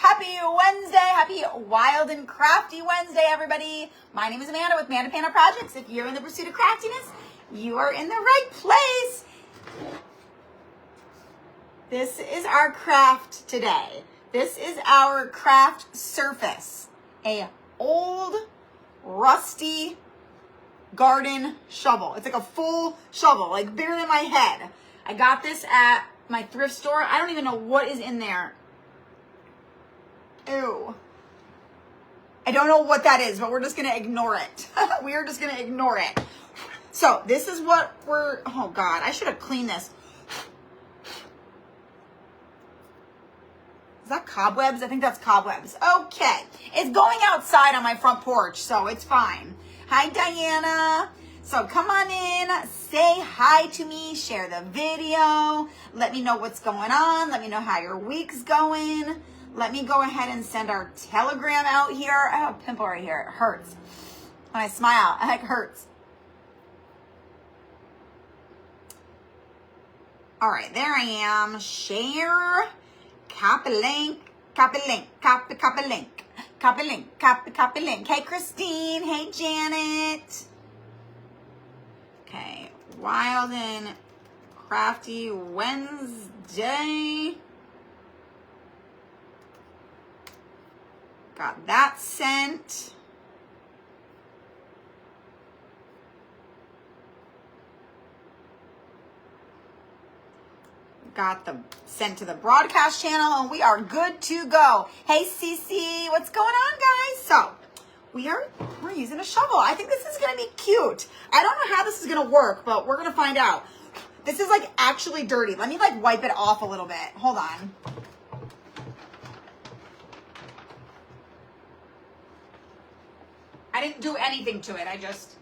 Happy Wednesday. Happy Wild and Crafty Wednesday, everybody. My name is Amanda with Amanda Panda Projects. If you're in the pursuit of craftiness, you are in the right place. This is our craft today. This is our craft surface. A old, rusty garden shovel. It's like a full shovel, like bigger than my head. I got this at my thrift store. I don't even know what is in there. Ew. I don't know what that is, but we're just going to ignore it. We are just going to ignore it. So this is what we're, oh God, I should have cleaned this. Is that cobwebs? I think that's cobwebs. Okay. It's going outside on my front porch, so it's fine. Hi, Diana. So come on in, say hi to me, share the video. Let me know what's going on. Let me know how your week's going. Let me go ahead and send our telegram out here. I have a pimple right here. It hurts. When I smile, it hurts. All right, there I am. Share. Copy link. Copy link. Copy link. Copy link. Copy link. Hey, Christine. Hey, Janet. Okay. Wild and Crafty Wednesday. Got that sent. Got the sent to the broadcast channel, and we are good to go. Hey, Cece, what's going on, guys? So we're using a shovel. I think this is gonna be cute. I don't know how this is gonna work, but we're gonna find out. This is like actually dirty. Let me like wipe it off a little bit. Hold on. I didn't do anything to it. I just...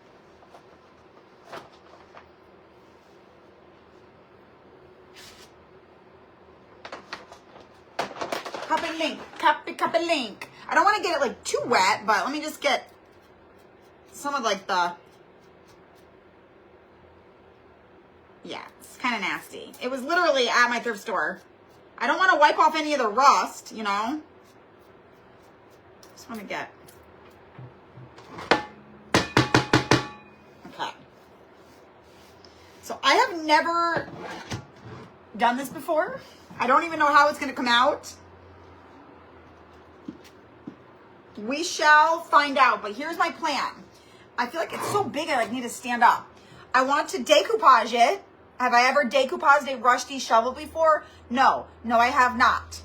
Copy link. Copy link. I don't want to get it like too wet, but let me just get some of like the... Yeah, it's kind of nasty. It was literally at my thrift store. I don't want to wipe off any of the rust, you know? Just want to get... Okay. So I have never done this before. I don't even know how it's going to come out. We shall find out, but here's my plan. I feel like it's so big I like need to stand up. I want to decoupage it. Have I ever decoupaged a rusty shovel before? No, I have not.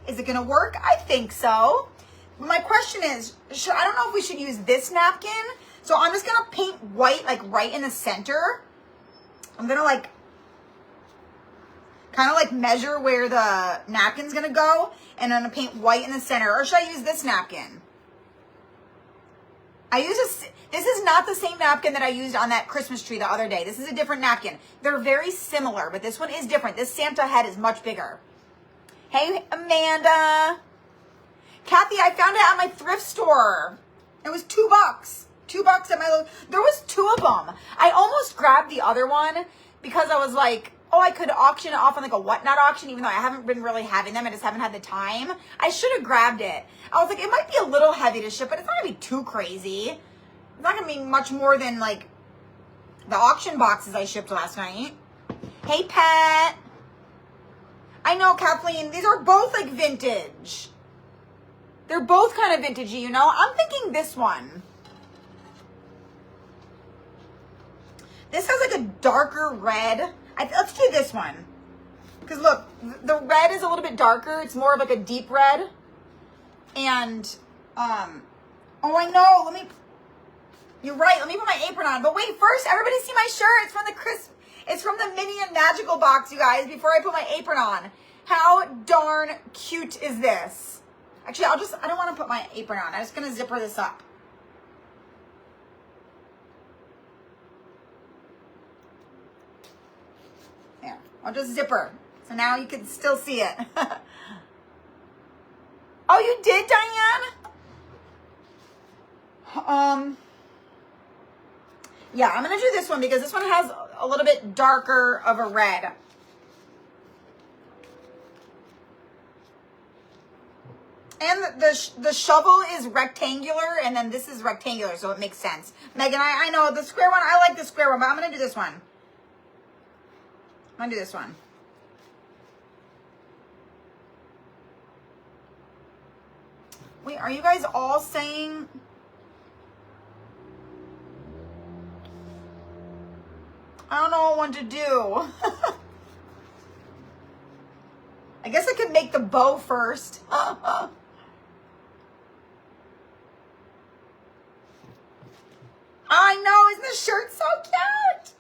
Is it going to work? I think so. My question is, I don't know if we should use this napkin. So I'm just going to paint white, like right in the center. I'm going to like, kind of like measure where the napkin's going to go. And I'm going to paint white in the center. Or should I use this napkin? This is not the same napkin that I used on that Christmas tree the other day. This is a different napkin. They're very similar, but this one is different. This Santa head is much bigger. Hey, Amanda. Kathy, I found it at my thrift store. It was $2. $2 at my there was 2 of them. I almost grabbed the other one because I was like, oh, I could auction it off on like a whatnot auction, even though I haven't been really having them. I just haven't had the time. I should have grabbed it. I was like, it might be a little heavy to ship, but it's not gonna be too crazy. It's not gonna be much more than like the auction boxes I shipped last night. Hey, Pat. I know, Kathleen, these are both like vintage. They're both kind of vintagey, you know? I'm thinking this one. This has like a darker red. Let's do this one. Because look, the red is a little bit darker. It's more of like a deep red. And, oh, I know. You're right. Let me put my apron on. But wait, first, everybody see my shirt. It's from the Minion Magical box, you guys, before I put my apron on. How darn cute is this? Actually, I don't want to put my apron on. I'm just going to zipper this up. There. I'll just zipper. So now you can still see it. Oh, you did, Diane? Yeah, I'm going to do this one because this one has a little bit darker of a red. And the shovel is rectangular, and then this is rectangular, so it makes sense. Megan, I know the square one, I like the square one, but I'm going to do this one. I'm going to do this one. Wait, are you guys all saying... I don't know what to do. I guess I could make the bow first. I know, isn't this shirt so cute?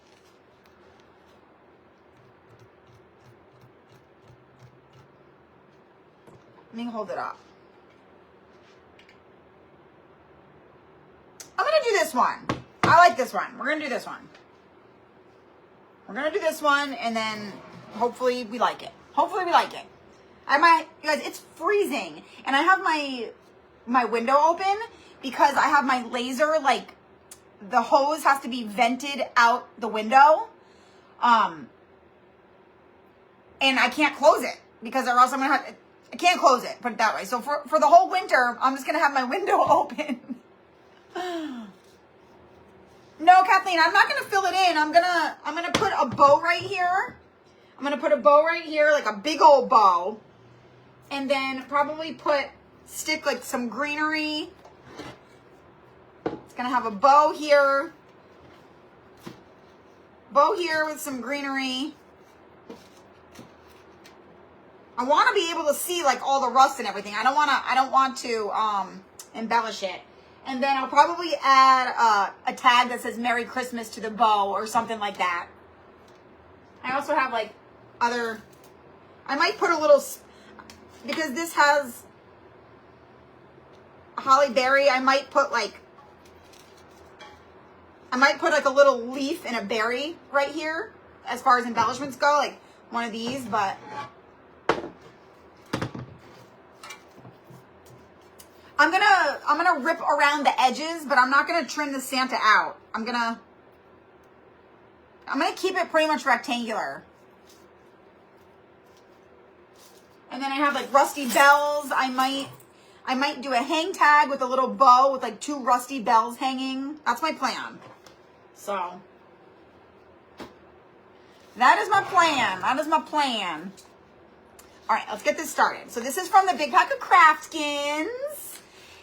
Let me hold it up. I'm going to do this one. I like this one. We're going to do this one. We're going to do this one, and then hopefully we like it. Hopefully we like it. You guys, it's freezing, and I have my window open because I have my laser, like, the hose has to be vented out the window, and I can't close it because or else I'm gonna have. I can't close it. Put it that way. So for the whole winter, I'm just gonna have my window open. No, Kathleen, I'm not gonna fill it in. I'm gonna put a bow right here. I'm gonna put a bow right here, like a big old bow, and then probably stick like some greenery. It's gonna have a bow here with some greenery. I want to be able to see like all the rust and everything. I don't want to embellish it. And then I'll probably add a tag that says Merry Christmas to the bow or something like that. I also have like I might put a little, because this has holly berry, I might put like a little leaf and a berry right here as far as embellishments go, like one of these, but I'm gonna rip around the edges, but I'm not gonna trim the Santa out. I'm gonna keep it pretty much rectangular. And then I have like rusty bells. I might do a hang tag with a little bow with like 2 rusty bells hanging. That's my plan. So that is my plan. That is my plan. All right, let's get this started. So this is from the big pack of Craftkins.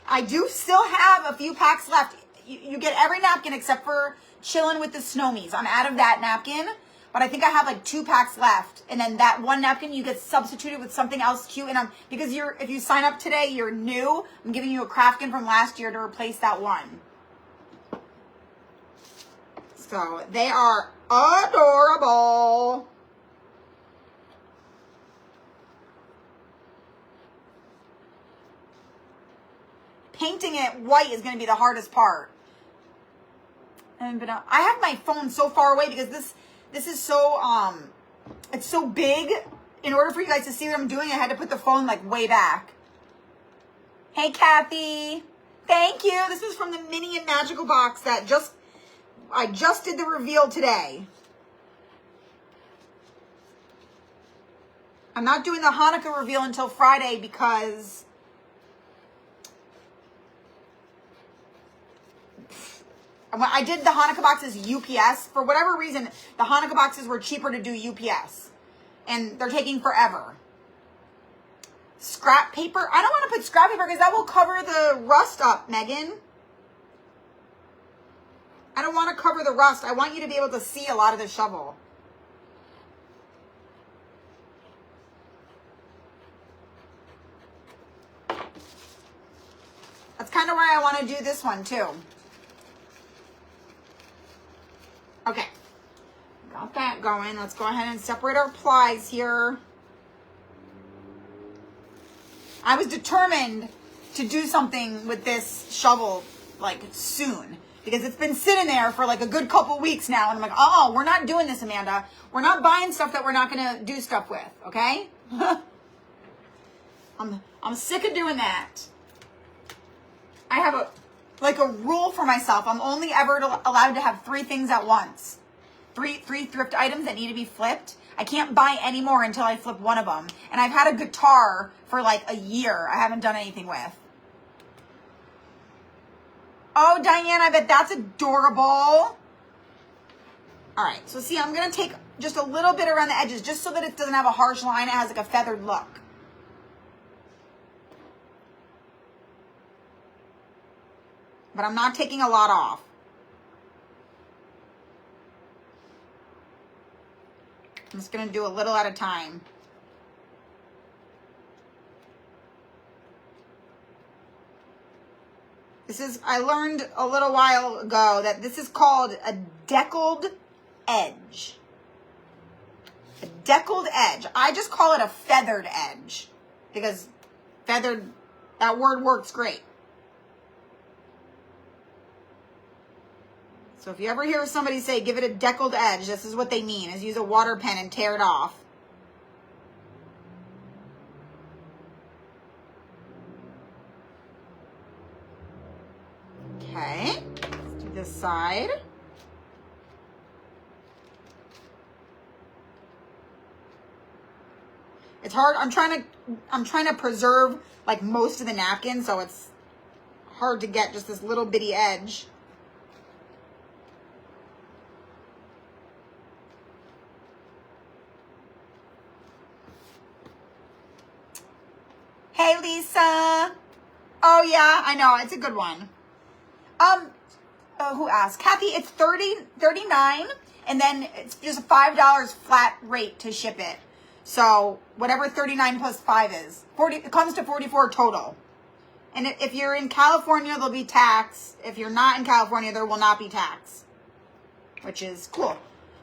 I do still have a few packs left. You get every napkin except for chilling with the Snowmies. I'm out of that napkin, but I think I have like 2 packs left. And then that one napkin, you get substituted with something else cute. And because if you sign up today, you're new. I'm giving you a Kraftkin from last year to replace that one. So they are adorable. Painting it white is going to be the hardest part. But I have my phone so far away because this is so it's so big. In order for you guys to see what I'm doing, I had to put the phone like way back. Hey Kathy, thank you. This was from the Mini and Magical box that I just did the reveal today. I'm not doing the Hanukkah reveal until Friday because I did the Hanukkah boxes UPS. For whatever reason, the Hanukkah boxes were cheaper to do UPS. And they're taking forever. Scrap paper. I don't want to put scrap paper because that will cover the rust up, Megan. I don't want to cover the rust. I want you to be able to see a lot of the shovel. That's kind of why I want to do this one too. Okay, got that going. Let's go ahead and separate our plies here. I was determined to do something with this shovel like soon because it's been sitting there for like a good couple weeks now. And I'm like, oh, we're not doing this, Amanda. We're not buying stuff that we're not going to do stuff with. Okay. I'm sick of doing that. I have a rule for myself. I'm only ever allowed to have 3 things at once. 3 thrift items that need to be flipped. I can't buy any more until I flip one of them. And I've had a guitar for like a year. I haven't done anything with. Oh, Diane, I bet that's adorable. All right, so see, I'm going to take just a little bit around the edges just so that it doesn't have a harsh line. It has like a feathered look. But I'm not taking a lot off. I'm just going to do a little at a time. This is, I learned a little while ago that this is called a deckled edge. A deckled edge. I just call it a feathered edge because feathered, that word works great. So if you ever hear somebody say, give it a deckled edge, this is what they mean, is use a water pen and tear it off. Okay, let's do this side. It's hard. I'm trying to preserve like most of the napkin, so it's hard to get just this little bitty edge. Hey, Lisa. Oh, yeah, I know. It's a good one. Who asked? Kathy, it's $39, and then it's just a $5 flat rate to ship it. So whatever 39 plus 5 is, 40. It comes to 44 total. And if you're in California, there'll be tax. If you're not in California, there will not be tax, which is cool.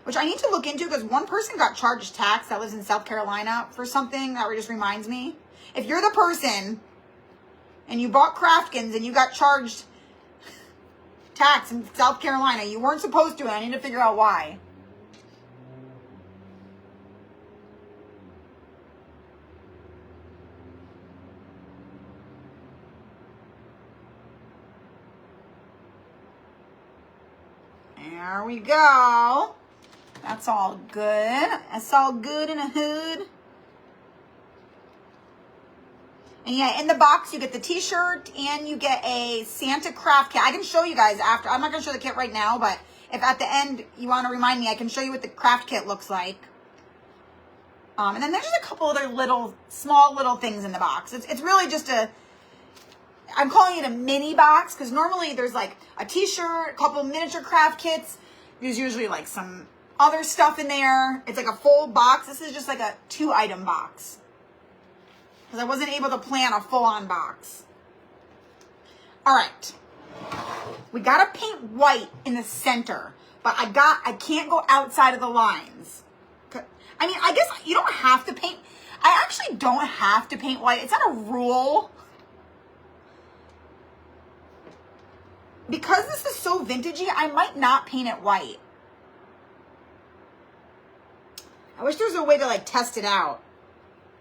Which I need to look into because one person got charged tax that lives in South Carolina for something. That just reminds me. If you're the person and you bought Craftkins and you got charged tax in South Carolina, you weren't supposed to, and I need to figure out why. There we go. That's all good. That's all good in a hood. And yeah, in the box, you get the t-shirt and you get a Santa craft kit. I can show you guys after. I'm not going to show the kit right now, but if at the end you want to remind me, I can show you what the craft kit looks like. And then there's just a couple other small little things in the box. It's really just I'm calling it a mini box because normally there's like a t-shirt, a couple miniature craft kits. There's usually like some other stuff in there. It's like a full box. This is just like a 2-item box. Because I wasn't able to plan a full-on box. All right. We got to paint white in the center. But I can't go outside of the lines. I mean, I guess you don't have to paint. I actually don't have to paint white. It's not a rule. Because this is so vintagey, I might not paint it white. I wish there was a way to like test it out.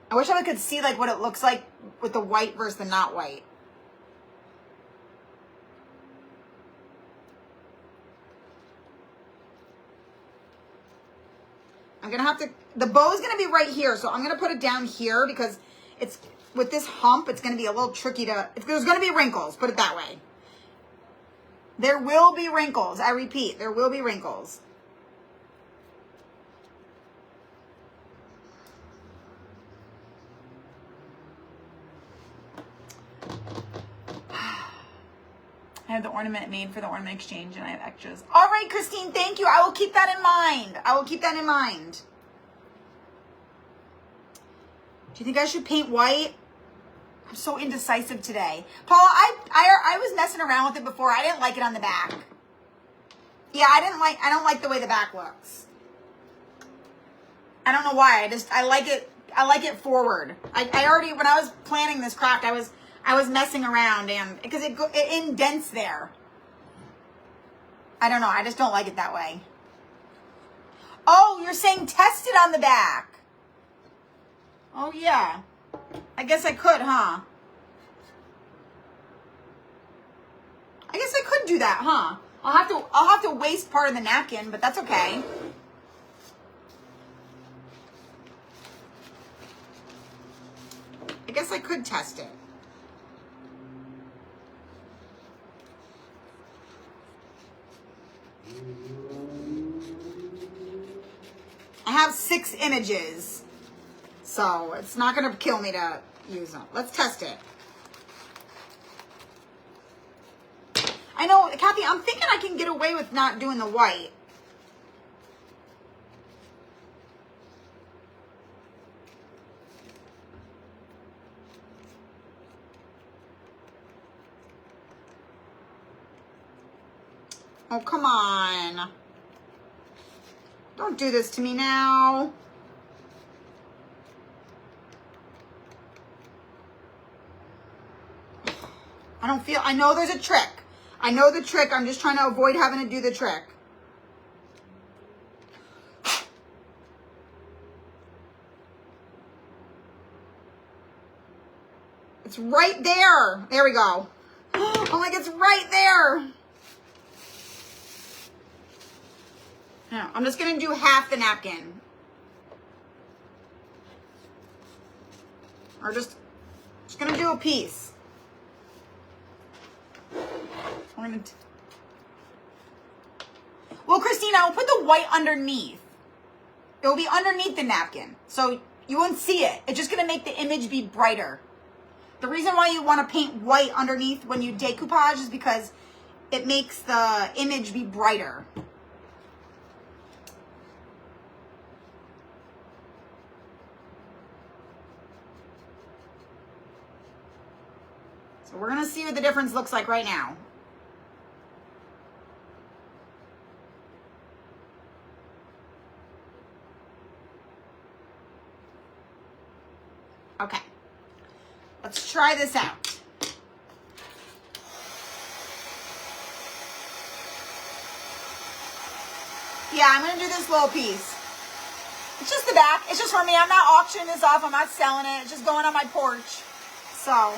I wish I could see like what it looks like with the white versus the not white. I'm going to have to, the bow is going to be right here. So I'm going to put it down here because it's, with this hump, it's going to be a little tricky to, there's going to be wrinkles, put it that way. There will be wrinkles. I repeat, there will be wrinkles. I have the ornament made for the ornament exchange and I have extras. All right, Christine, thank you. I will keep that in mind. I will keep that in mind. Do you think I should paint white? I'm so indecisive today. Paula, I was messing around with it before. I didn't like it on the back. Yeah, I don't like the way the back looks. I don't know why. I like it forward. I already, when I was planning this craft, I was messing around and because it indents there. I don't know. I just don't like it that way. Oh, you're saying test it on the back. Oh yeah. I guess I could, huh? I guess I could do that, huh? I'll have to waste part of the napkin, but that's okay. guess I could test it. I have 6 images, so it's not going to kill me to use them. Let's test it. I know, Kathy, I'm thinking I can get away with not doing the white. Oh, come on. Don't do this to me now. I know there's a trick. I know the trick. I'm just trying to avoid having to do the trick. It's right there. There we go. I'm like, it's right there. Now, I'm just going to do half the napkin. Or just going to do a piece. Well, Christina, I'll put the white underneath. It will be underneath the napkin. So you won't see it. It's just going to make the image be brighter. The reason why you want to paint white underneath when you decoupage is because it makes the image be brighter. So we're going to see what the difference looks like right now. Okay, let's try this out. Yeah, I'm gonna do this little piece. It's just the back. It's just for me. I'm not auctioning this off. I'm not selling it. It's just going on my porch. So.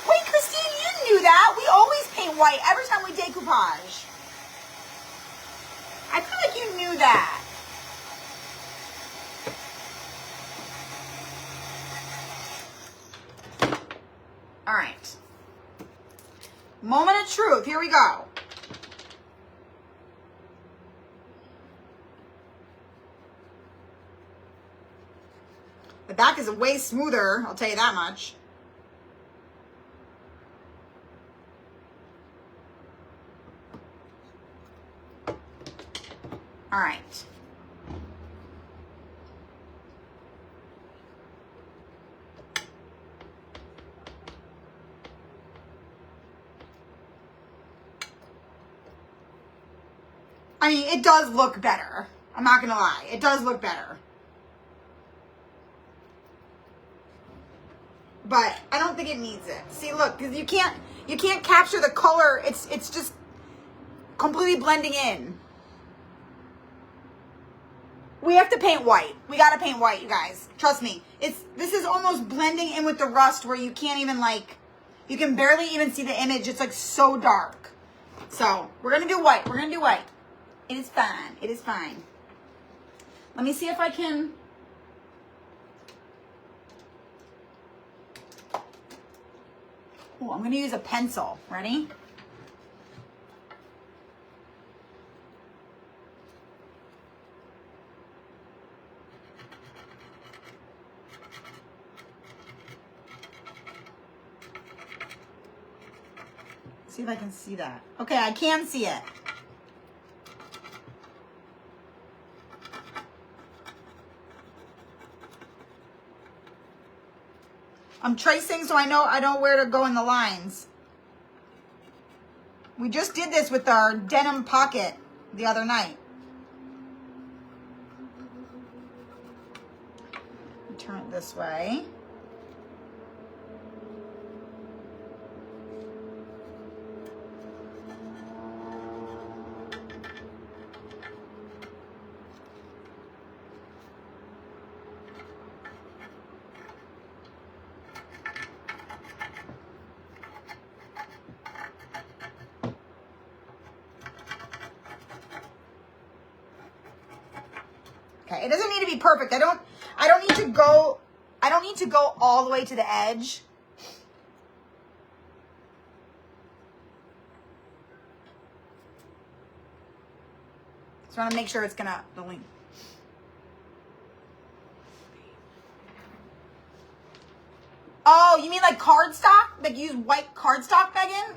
Wait, Christine, you knew that. We always paint white every time we decoupage. I feel like you knew that. All right. Moment of truth. Here we go. The back is way smoother, I'll tell you that much. All right. I mean, it does look better. I'm not gonna lie. It does look better. But I don't think it needs it. See, look, because you can't capture the color. It's just completely blending in. We have to paint white. We got to paint white, you guys. Trust me. This is almost blending in with the rust where you can't even you can barely even see the image. It's like so dark. So we're going to do white. We're going to do white. It is fine. It is fine. Let me see if I can. Oh, I'm going to use a pencil. Ready? See if I can see that. Okay, I can see it. I'm tracing so I know where to go in the lines. We just did this with our denim pocket the other night. Turn it this way. Okay, it doesn't need to be perfect. I don't need to go all the way to the edge. Just want to make sure it's gonna the link. Oh, you mean like cardstock? Like use white cardstock, Megan?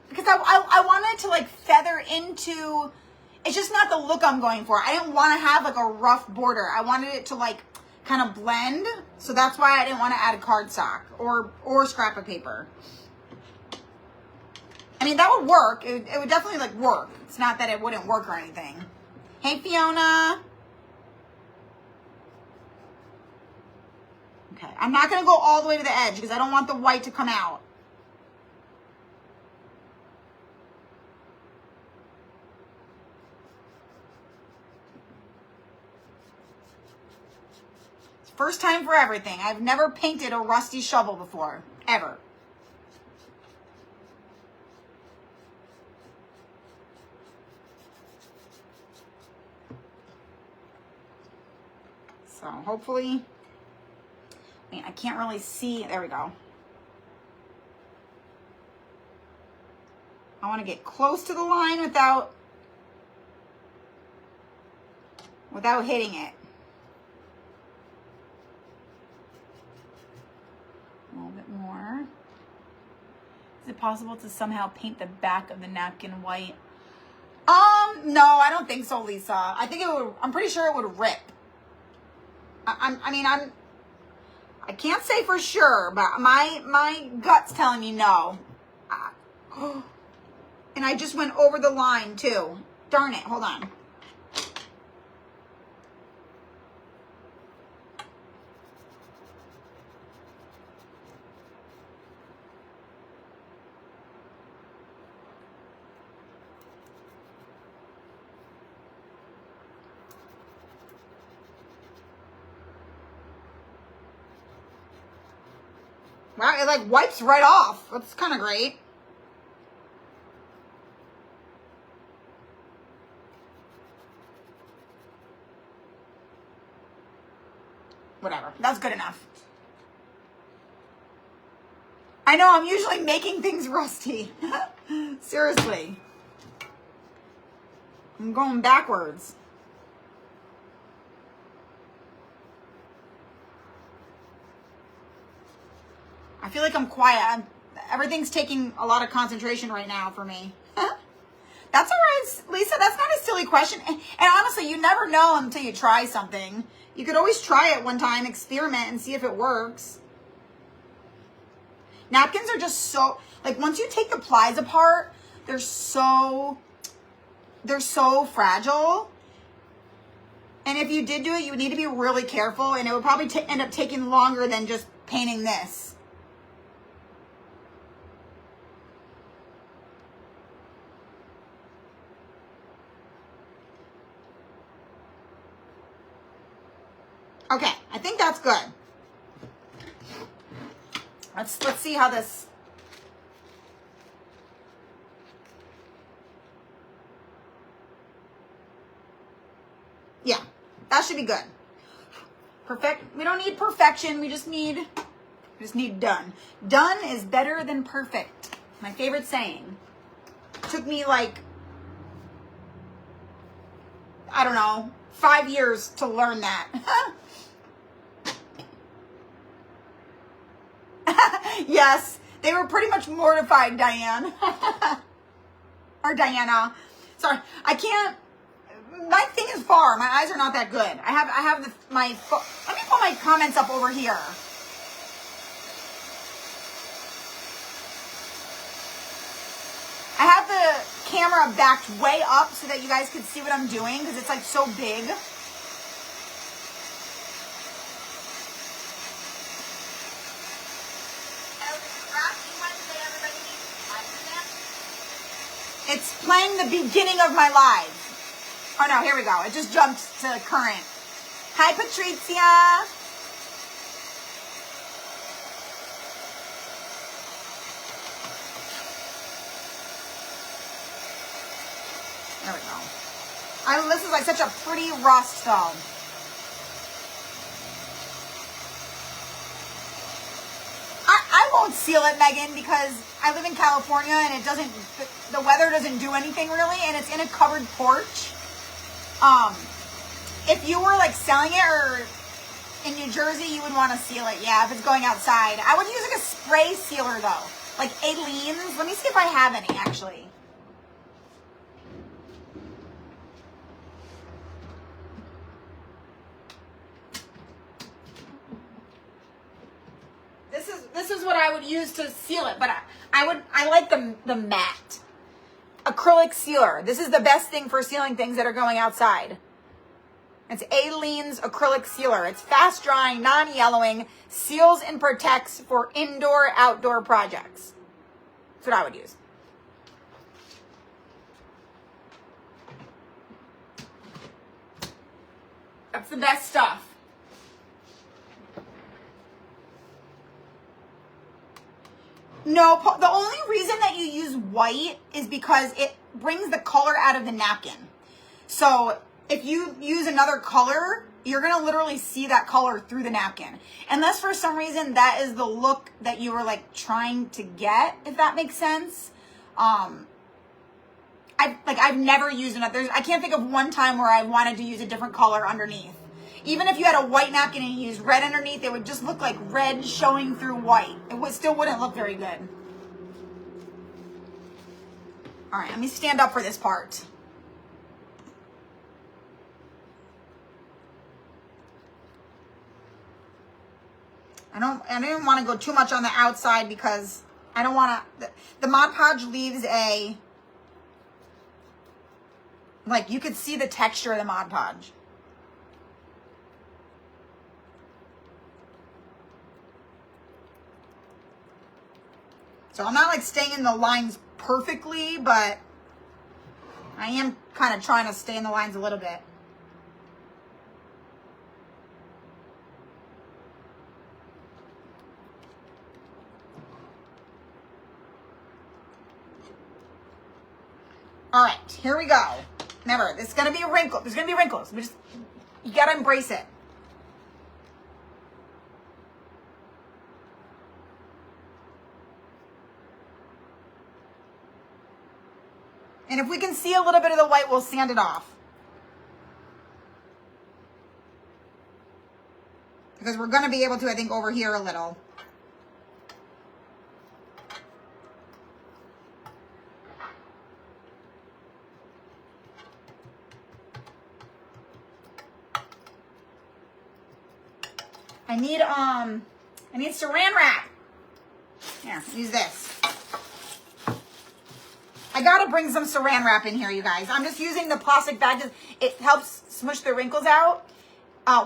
Because I wanted to like feather into, it's just not the look I'm going for. I didn't want to have like a rough border. I wanted it to like kind of blend. So that's why I didn't want to add a cardstock or scrap of paper. I mean, that would work. It would definitely like work. It's not that it wouldn't work or anything. Hey, Fiona. Okay, I'm not going to go all the way to the edge because I don't want the white to come out. It's first time for everything. I've never painted a rusty shovel before, ever. So hopefully, I mean, I can't really see. There we go. I want to get close to the line without hitting it. A little bit more. Is it possible to somehow paint the back of the napkin white? No, I don't think so, Lisa. I think it would, I'm pretty sure it would rip. I can't say for sure, but my gut's telling me no. And I just went over the line too. Darn it, hold on. Wow, it like wipes right off. That's kind of great. Whatever, that's good enough. I know, I'm usually making things rusty. Seriously. I'm going backwards. I feel like I'm quiet. Everything's taking a lot of concentration right now for me. That's all right, Lisa. That's not a silly question. And honestly, you never know until you try something. You could always try it one time, experiment, and see if it works. Napkins are just so, like, once you take the plies apart, they're so fragile. And if you did do it, you would need to be really careful, and it would probably end up taking longer than just painting this. Okay, I think that's good. Let's see how this. Yeah, that should be good. Perfect. We don't need perfection. We just need done. Done is better than perfect. My favorite saying. Took me like, I don't know, 5 years to learn that. Yes, they were pretty much mortified, Diane. Or Diana. Sorry, I can't. My thing is far. My eyes are not that good. I have my. Let me put my comments up over here. I have the camera backed way up so that you guys can see what I'm doing because it's like so big. It's playing the beginning of my live. Oh no, here we go. It just jumped to current. Hi, Patricia. There we go. This is like such a pretty rust though. I won't seal it, Megan, because I live in California and the weather doesn't do anything really, and it's in a covered porch. If you were like selling it or in New Jersey, you would want to seal it. Yeah, if it's going outside. I would use like a spray sealer though, like Aleene's. Let me see if I have any actually. This is what I would use to seal it, but I like the matte acrylic sealer. This is the best thing for sealing things that are going outside. It's Aleene's acrylic sealer. It's fast drying, non-yellowing, seals and protects for indoor, outdoor projects. That's what I would use. That's the best stuff. No, the only reason that you use white is because it brings the color out of the napkin. So if you use another color, you're going to literally see that color through the napkin. Unless for some reason that is the look that you were like trying to get, if that makes sense. I've never used another. I can't think of one time where I wanted to use a different color underneath. Even if you had a white napkin and you used red underneath, it would just look like red showing through white. It still wouldn't look very good. All right, let me stand up for this part. I don't want to go too much on the outside because I don't want to. The Mod Podge leaves a, like, you could see the texture of the Mod Podge. So I'm not like staying in the lines perfectly, but I am kind of trying to stay in the lines a little bit. All right, here we go. Remember, this is going to be a wrinkle. There's going to be wrinkles. You got to embrace it. And if we can see a little bit of the white, we'll sand it off. Because we're going to be able to, I think, over here a little. I need saran wrap. Here, use this. I gotta bring some saran wrap in here, you guys. I'm just using the plastic bag. It helps smush the wrinkles out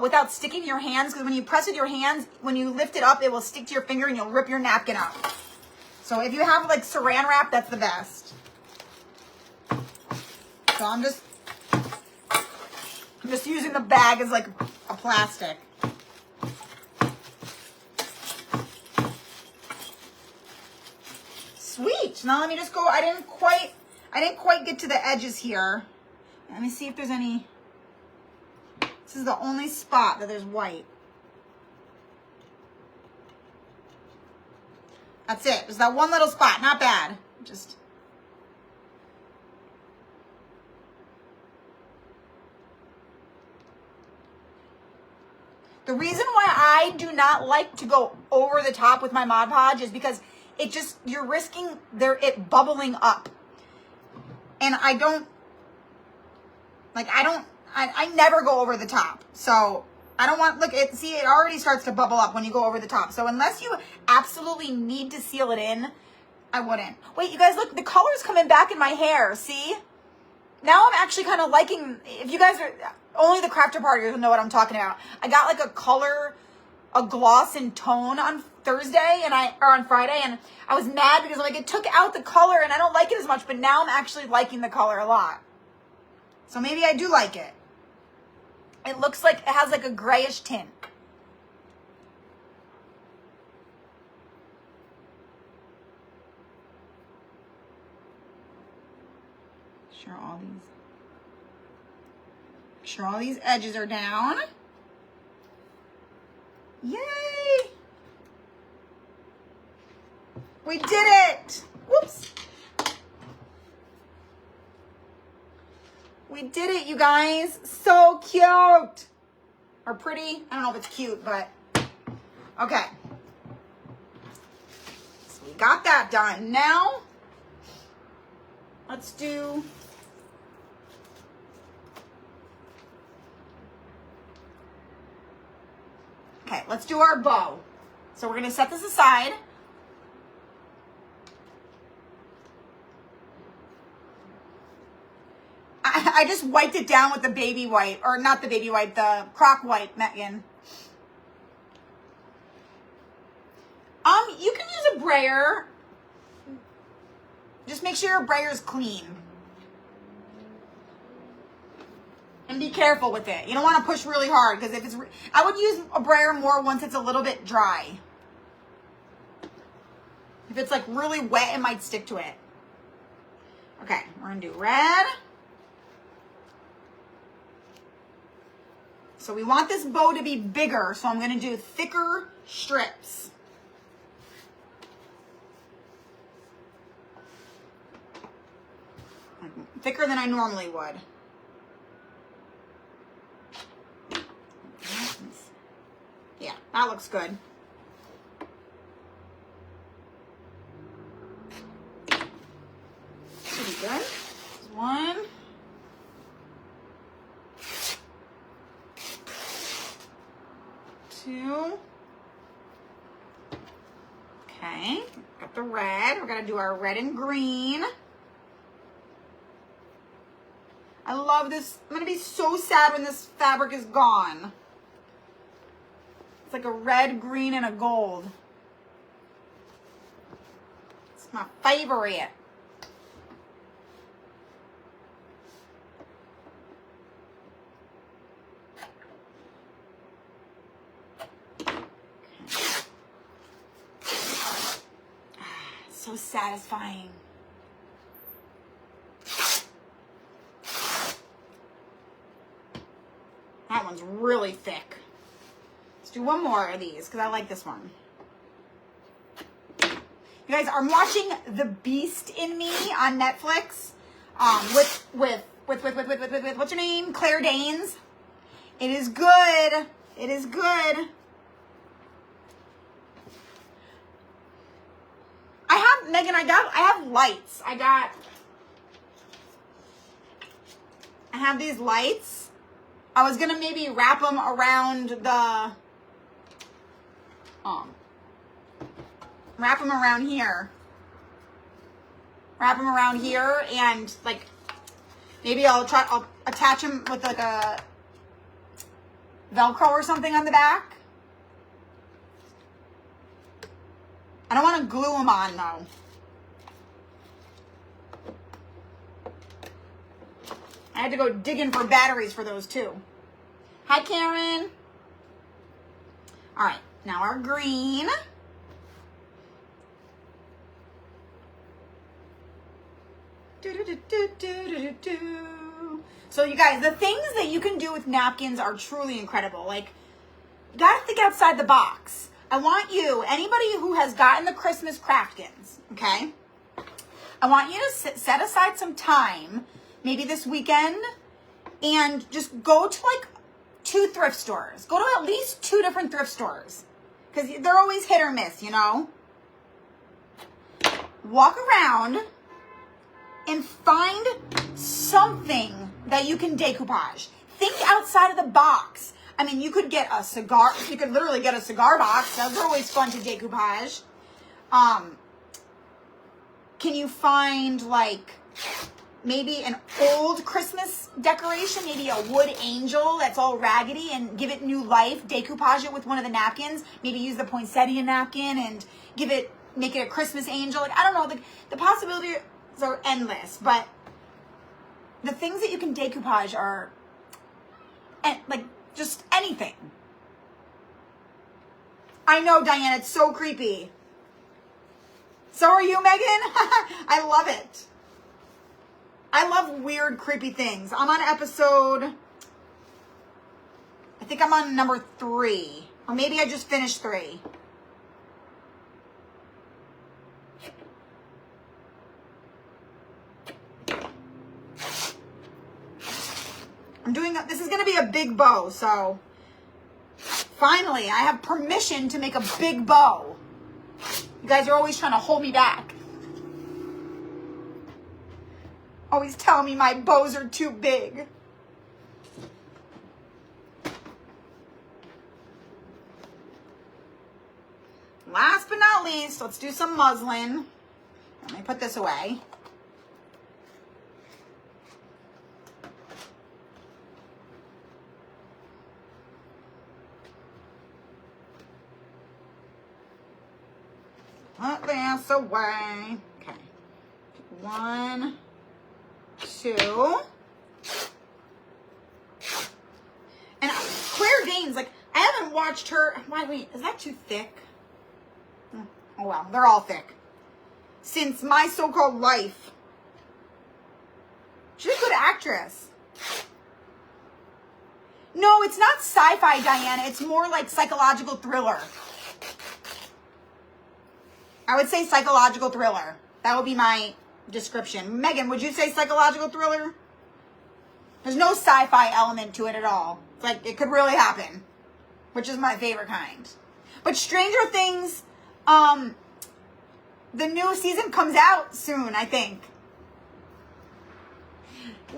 without sticking your hands. Because when you press with your hands, when you lift it up, it will stick to your finger and you'll rip your napkin up. So if you have like saran wrap, that's the best. So I'm just using the bag as like a plastic. Sweet. Now let me just go. I didn't quite get to the edges here. Let me see if there's any. This is the only spot that there's white. That's it. There's that one little spot. Not bad. Just. The reason why I do not like to go over the top with my Mod Podge is because you're risking it bubbling up. And I never go over the top. So I don't want, it already starts to bubble up when you go over the top. So unless you absolutely need to seal it in, I wouldn't. Wait, you guys, look, the color's coming back in my hair. See? Now I'm actually kind of liking, if you guys are, only the crafter partiers will know what I'm talking about. I got like a gloss and tone on Thursday or on Friday, and I was mad because like it took out the color and I don't like it as much, but now I'm actually liking the color a lot. So maybe I do like it. It looks like it has like a grayish tint. Sure, all these. Make sure all these edges are down. Yay! We did it! Whoops. We did it, you guys. So cute. Or pretty. I don't know if it's cute, but okay. So we got that done. Now, let's do... Okay, let's do our bow. So we're going to set this aside. I just wiped it down with the baby wipe, or not the baby wipe, the crock wipe, Megan. You can use a brayer. Just make sure your brayer is clean. And be careful with it. You don't want to push really hard, because if it's, I would use a brayer more once it's a little bit dry. If it's like really wet, it might stick to it. Okay, we're gonna do red. So we want this bow to be bigger, so I'm gonna do thicker strips. Thicker than I normally would. Yeah, that looks good. Should be good. One. Two. Okay, got the red. We're gonna do our red and green. I love this. I'm gonna be so sad when this fabric is gone. It's like a red, green, and a gold. It's my favorite. So satisfying. That one's really thick. Let's do one more of these because I like this one. You guys, I'm watching The Beast in Me on Netflix. With what's her name? Claire Danes. It is good. It is good. Megan, I have lights. I have these lights. I was gonna maybe wrap them around the, wrap them around here. Wrap them around here and like, maybe I'll attach them with like a Velcro or something on the back. I don't want to glue them on though. I had to go digging for batteries for those too. Hi, Karen. All right, now our green. So you guys, the things that you can do with napkins are truly incredible. Like, you gotta think outside the box. I want you, anybody who has gotten the Christmas Craftkins, okay? I want you to set aside some time, maybe this weekend, and just go to like 2 thrift stores. Go to at least 2 different thrift stores, because they're always hit or miss, you know? Walk around and find something that you can decoupage. Think outside of the box. I mean, you could get a cigar. You could literally get a cigar box. Those are always fun to decoupage. Can you find like maybe an old Christmas decoration, maybe a wood angel that's all raggedy, and give it new life? Decoupage it with one of the napkins. Maybe use the poinsettia napkin and make it a Christmas angel. Like, I don't know. The possibilities are endless, but the things that you can decoupage are like just anything. I know, Diane, it's so creepy. So are you, Megan? I love it. I love weird, creepy things. I'm on episode I think I'm on number 3. Or maybe I just finished 3. I'm doing, this is going to be a big bow, so finally I have permission to make a big bow. You guys are always trying to hold me back. Always telling me my bows are too big. Last but not least, let's do some muslin. Let me put this away. Put this away. Okay. 1, 2. And Claire Danes, like, I haven't watched her. Wait, is that too thick? Oh well, they're all thick. Since My So-Called Life. She's a good actress. No, it's not sci-fi, Diana. It's more like psychological thriller. I would say psychological thriller. That would be my description. Megan, would you say psychological thriller? There's no sci-fi element to it at all. It's like, it could really happen. Which is my favorite kind. But Stranger Things, the new season comes out soon, I think.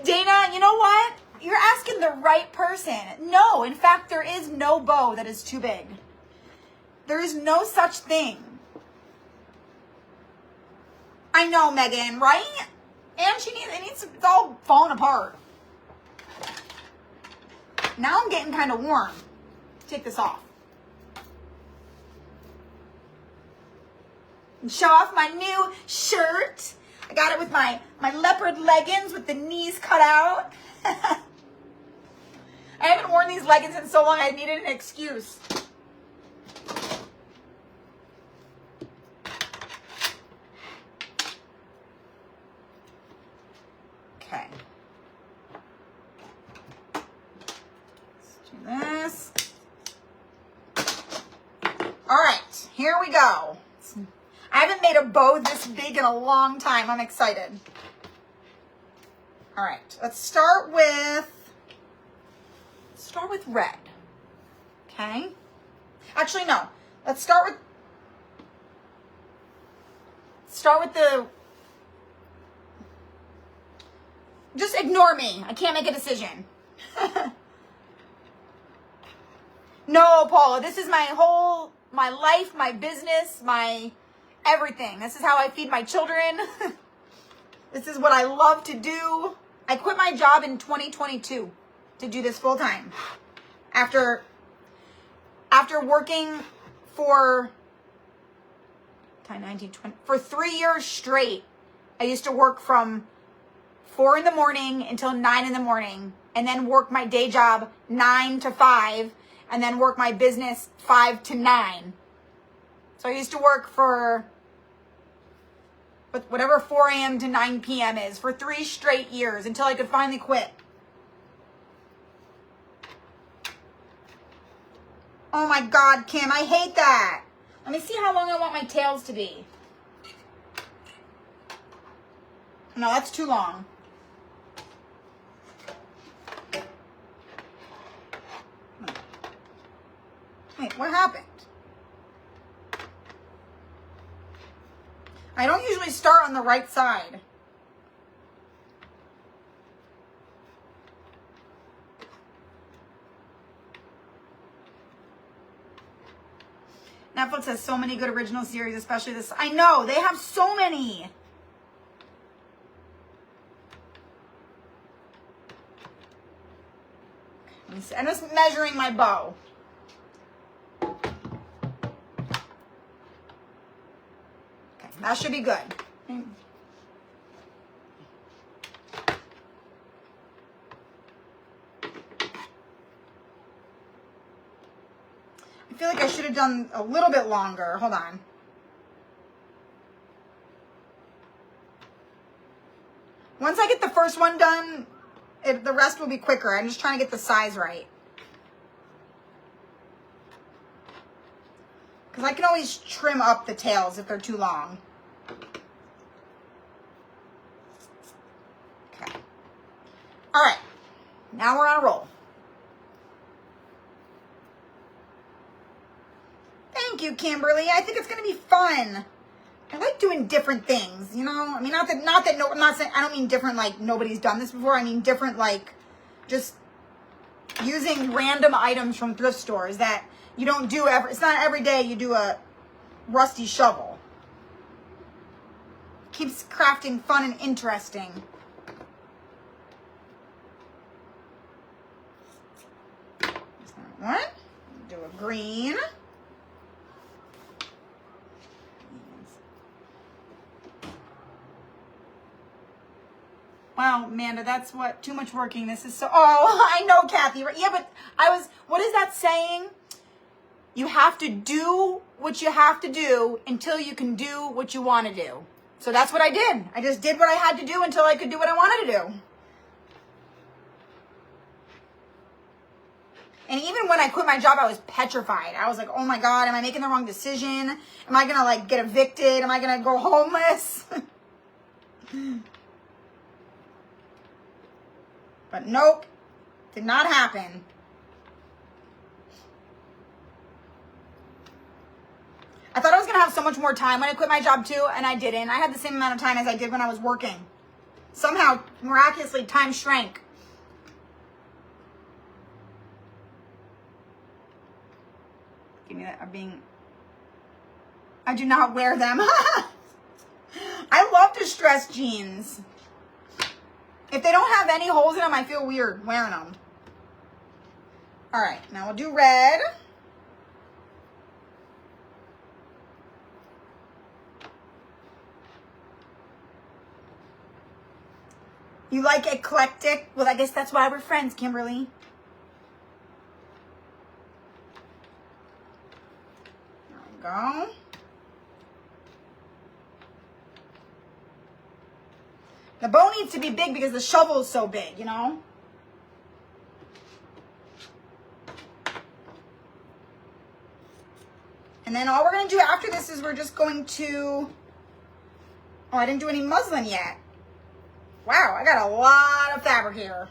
Dana, you know what? You're asking the right person. No, in fact, there is no bow that is too big. There is no such thing. I know, Megan, right? And it's all falling apart. Now I'm getting kind of warm. Take this off. And show off my new shirt. I got it with my leopard leggings with the knees cut out. I haven't worn these leggings in so long I needed an excuse. Okay. Let's do this. All right, here we go. I haven't made a bow this big in a long time. I'm excited. All right, let's start with red. Okay. Actually, no. Let's start with the. Just ignore me. I can't make a decision. No, Paula, this is my life, my business, my everything. This is how I feed my children. This is what I love to do. I quit my job in 2022 to do this full time. After working for 3 years straight. I used to work from 4 in the morning until 9 in the morning, and then work my day job 9 to 5, and then work my business 5 to 9. So I used to work for whatever 4 a.m. to 9 p.m. is for 3 straight years until I could finally quit. Oh my God, Kim, I hate that. Let me see how long I want my tails to be. No, that's too long. Wait, what happened? I don't usually start on the right side. Netflix has so many good original series, especially this. I know, they have so many. I'm just measuring my bow. Okay, that should be good. I feel like I should have done a little bit longer. Hold on. Once I get the first one done, the rest will be quicker. I'm just trying to get the size right. Because I can always trim up the tails if they're too long. Okay. All right. Now we're on a roll. Thank you, Kimberly. I think it's going to be fun. I like doing different things, you know? I mean, not that no, I'm not saying, I don't mean different like nobody's done this before. I mean different like just using random items from thrift stores that you don't do ever. It's not every day you do a rusty shovel. Keeps crafting fun and interesting. One. Do a green. Wow, Amanda, that's what, too much working. This is so, oh, I know, Kathy. Yeah, but what is that saying? You have to do what you have to do until you can do what you want to do. So that's what I did. I just did what I had to do until I could do what I wanted to do. And even when I quit my job, I was petrified. I was like, oh my God, am I making the wrong decision? Am I going to like get evicted? Am I going to go homeless? But nope, did not happen. I thought I was going to have so much more time when I quit my job too, and I didn't. I had the same amount of time as I did when I was working. Somehow, miraculously, time shrank. Give me that. I do not wear them. I love distressed jeans. If they don't have any holes in them, I feel weird wearing them. All right, now we'll do red. You like eclectic? Well, I guess that's why we're friends, Kimberly. There we go. The bow needs to be big because the shovel is so big, you know? And then all we're going to do after this is we're just going to... Oh, I didn't do any muslin yet. Wow, I got a lot of fabric here.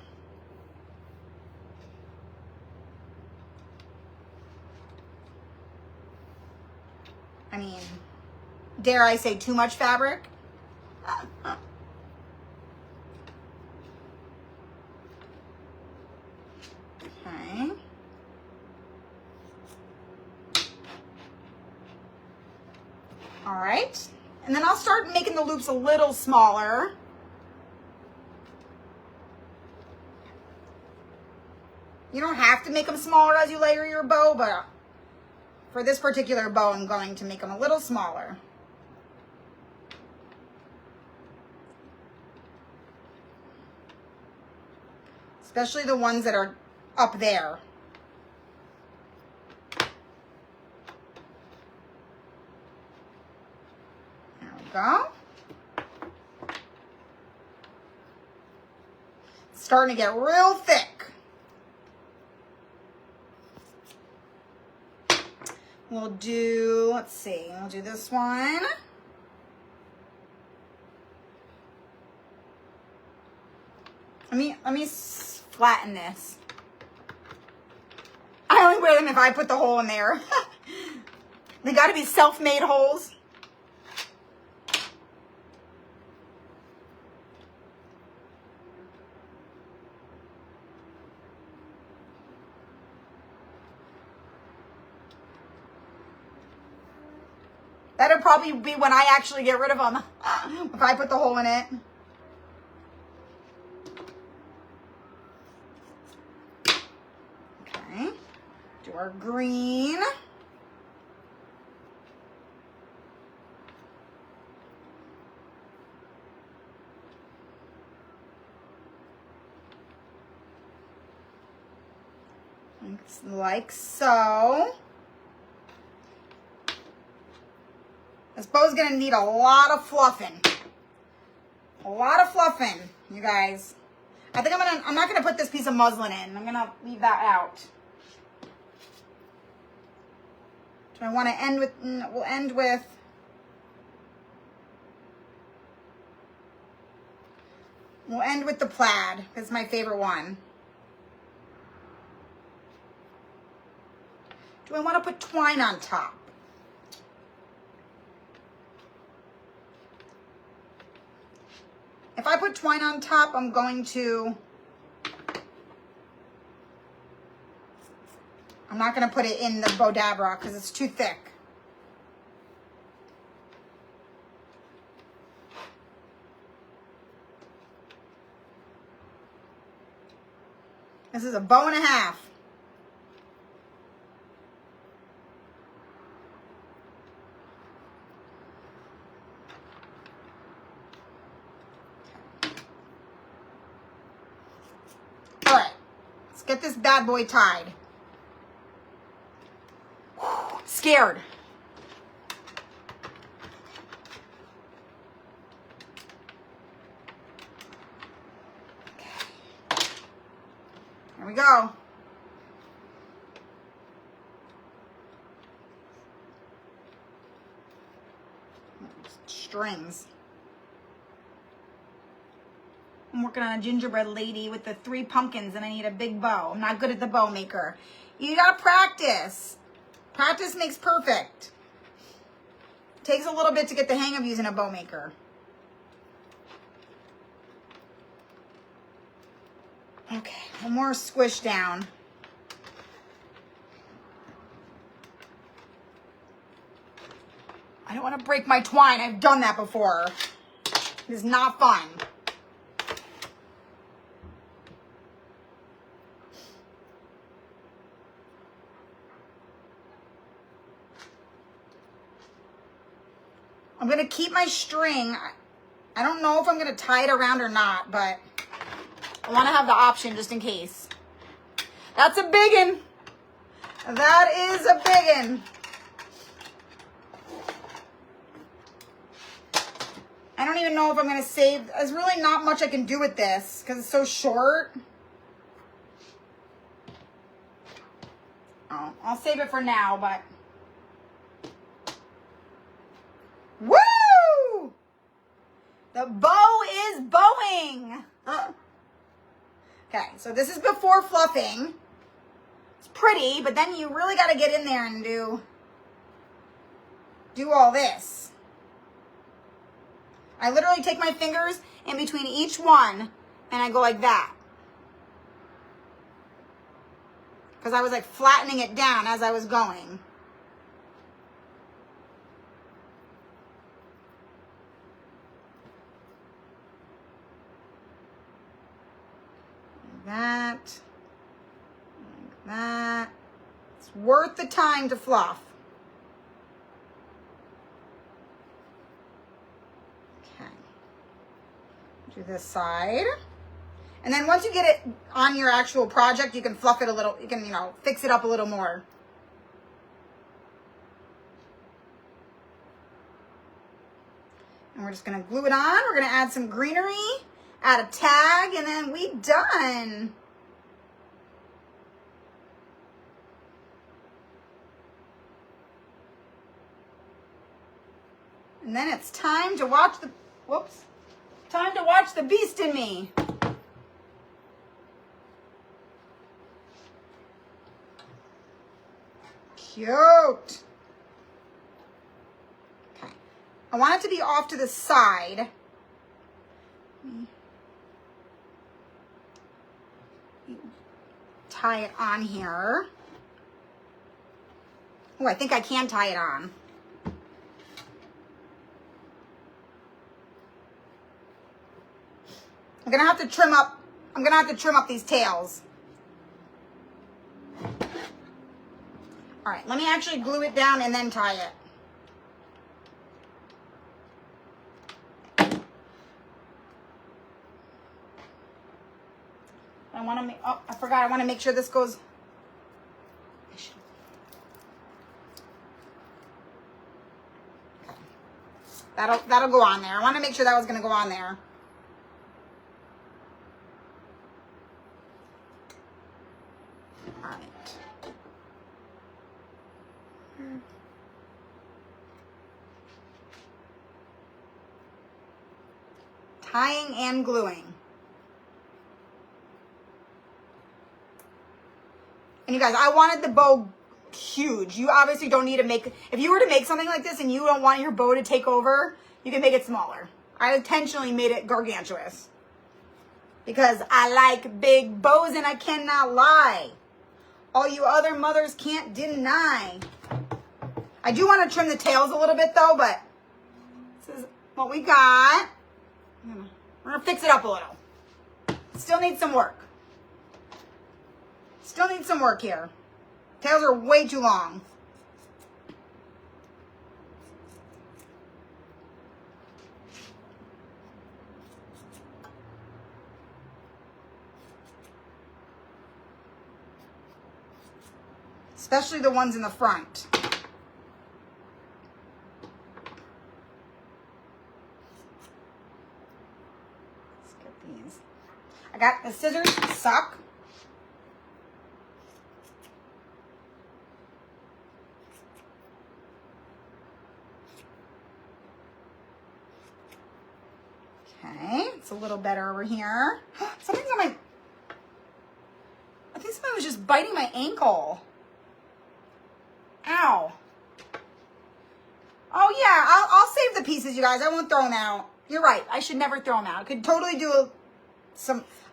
I mean, dare I say too much fabric? Okay. All right. And then I'll start making the loops a little smaller. You don't have to make them smaller as you layer your bow, but for this particular bow, I'm going to make them a little smaller. Especially the ones that are up there. There we go. It's starting to get real thick. We'll do, let's see, we'll do this one. Let me flatten this. I only wear them if I put the hole in there. They got to be self-made holes. That'll probably be when I actually get rid of them, if I put the hole in it. Okay, do our green. Like so. This bow's gonna need a lot of fluffing. A lot of fluffing, you guys. I think I'm not gonna put this piece of muslin in. I'm gonna leave that out. Do I want to end with, we'll end with, the plaid. It's my favorite one. Do I want to put twine on top? If I put twine on top, I'm not going to put it in the Bodabra because it's too thick. This is a bow and a half. All right, let's get this bad boy tied. Whew, scared. Here we go. Strings. I'm working on a gingerbread lady with the 3 pumpkins and I need a big bow. I'm not good at the bow maker. You gotta practice. Practice makes perfect. Takes a little bit to get the hang of using a bow maker. Okay, one more squish down. I don't want to break my twine. I've done that before. It is not fun. I'm going to keep my string. I don't know if I'm going to tie it around or not, but I want to have the option just in case. That's a biggin. That is a biggin. I don't even know if I'm going to save. There's really not much I can do with this because it's so short. Oh, I'll save it for now, but. Woo! The bow is bowing. Okay, so this is before fluffing. It's pretty, but then you really got to get in there and do all this. I literally take my fingers in between each one and I go like that. Because I was like flattening it down as I was going. Like that. It's worth the time to fluff. Okay. Do this side. And then once you get it on your actual project, you can fluff it a little. You can, fix it up a little more. And we're just going to glue it on. We're going to add some greenery. Add a tag, and then we done. And then it's time to watch the, time to watch the beast in me. Cute. Okay. I want it to be off to the side. Tie it on here. Oh, I think I can tie it on. I'm gonna have to trim up these tails. All right, let me actually glue it down and then tie it. I want to make, oh, I forgot. I want to make sure this goes. Okay. That'll go on there. I want to make sure that was going to go on there. All right. Tying and gluing. And you guys, I wanted the bow huge. You obviously don't need to make, if you were to make something like this and you don't want your bow to take over, you can make it smaller. I intentionally made it gargantuous because I like big bows and I cannot lie. All you other mothers can't deny. I do want to trim the tails a little bit though, but this is what we got. We're going to fix it up a little. Still needs some work. Still need some work here. Tails are way too long. Especially the ones in the front. Let's get these. I got the scissors, suck. Okay, it's a little better over here. Something's on my, I think somebody was just biting my ankle. Ow. Oh yeah, I'll save the pieces, you guys. I won't throw them out. You're right, I should never throw them out. I could totally do a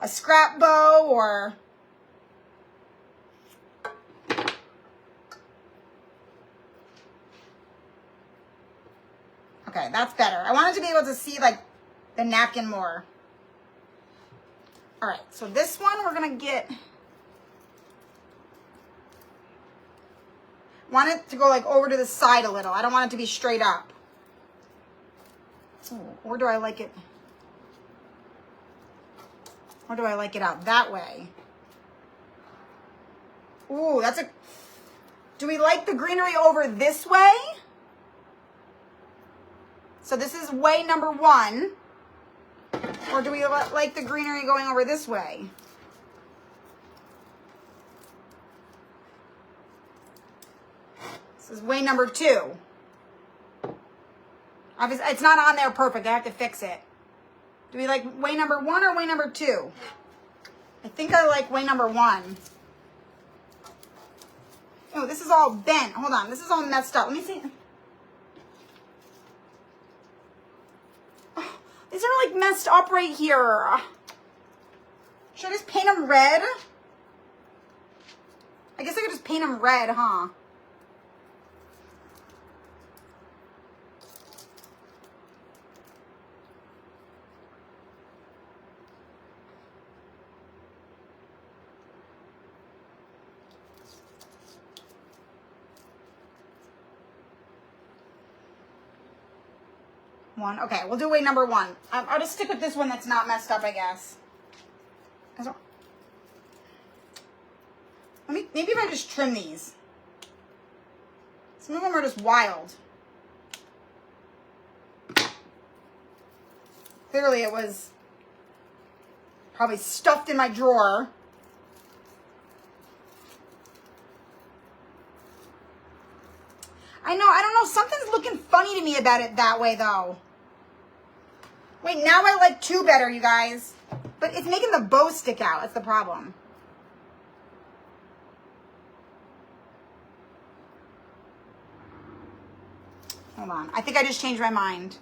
scrap bow or... Okay, that's better. I wanted to be able to see like the napkin more. All right, so this one we're gonna get, want it to go like over to the side a little. I don't want it to be straight up. Ooh, or do I like it? Or do I like it out that way? Ooh, that's a, do we like the greenery over this way? So this is way number 1. Or do we like the greenery going over this way? This is way number 2. Obviously, it's not on there perfect. I have to fix it. Do we like way number 1 or way number 2? I think I like way number 1. Oh, this is all bent. Hold on. This is all messed up. Let me see. These are like messed up right here. Should I just paint them red? I guess I could just paint them red, huh? One. Okay, we'll do way number 1. I'll just stick with this one that's not messed up, I guess. Maybe if I just trim these. Some of them are just wild. Clearly it was probably stuffed in my drawer. I know, I don't know, something's looking funny to me about it that way though. Wait, now I like 2 better, you guys. But it's making the bow stick out. That's the problem. Hold on. I think I just changed my mind.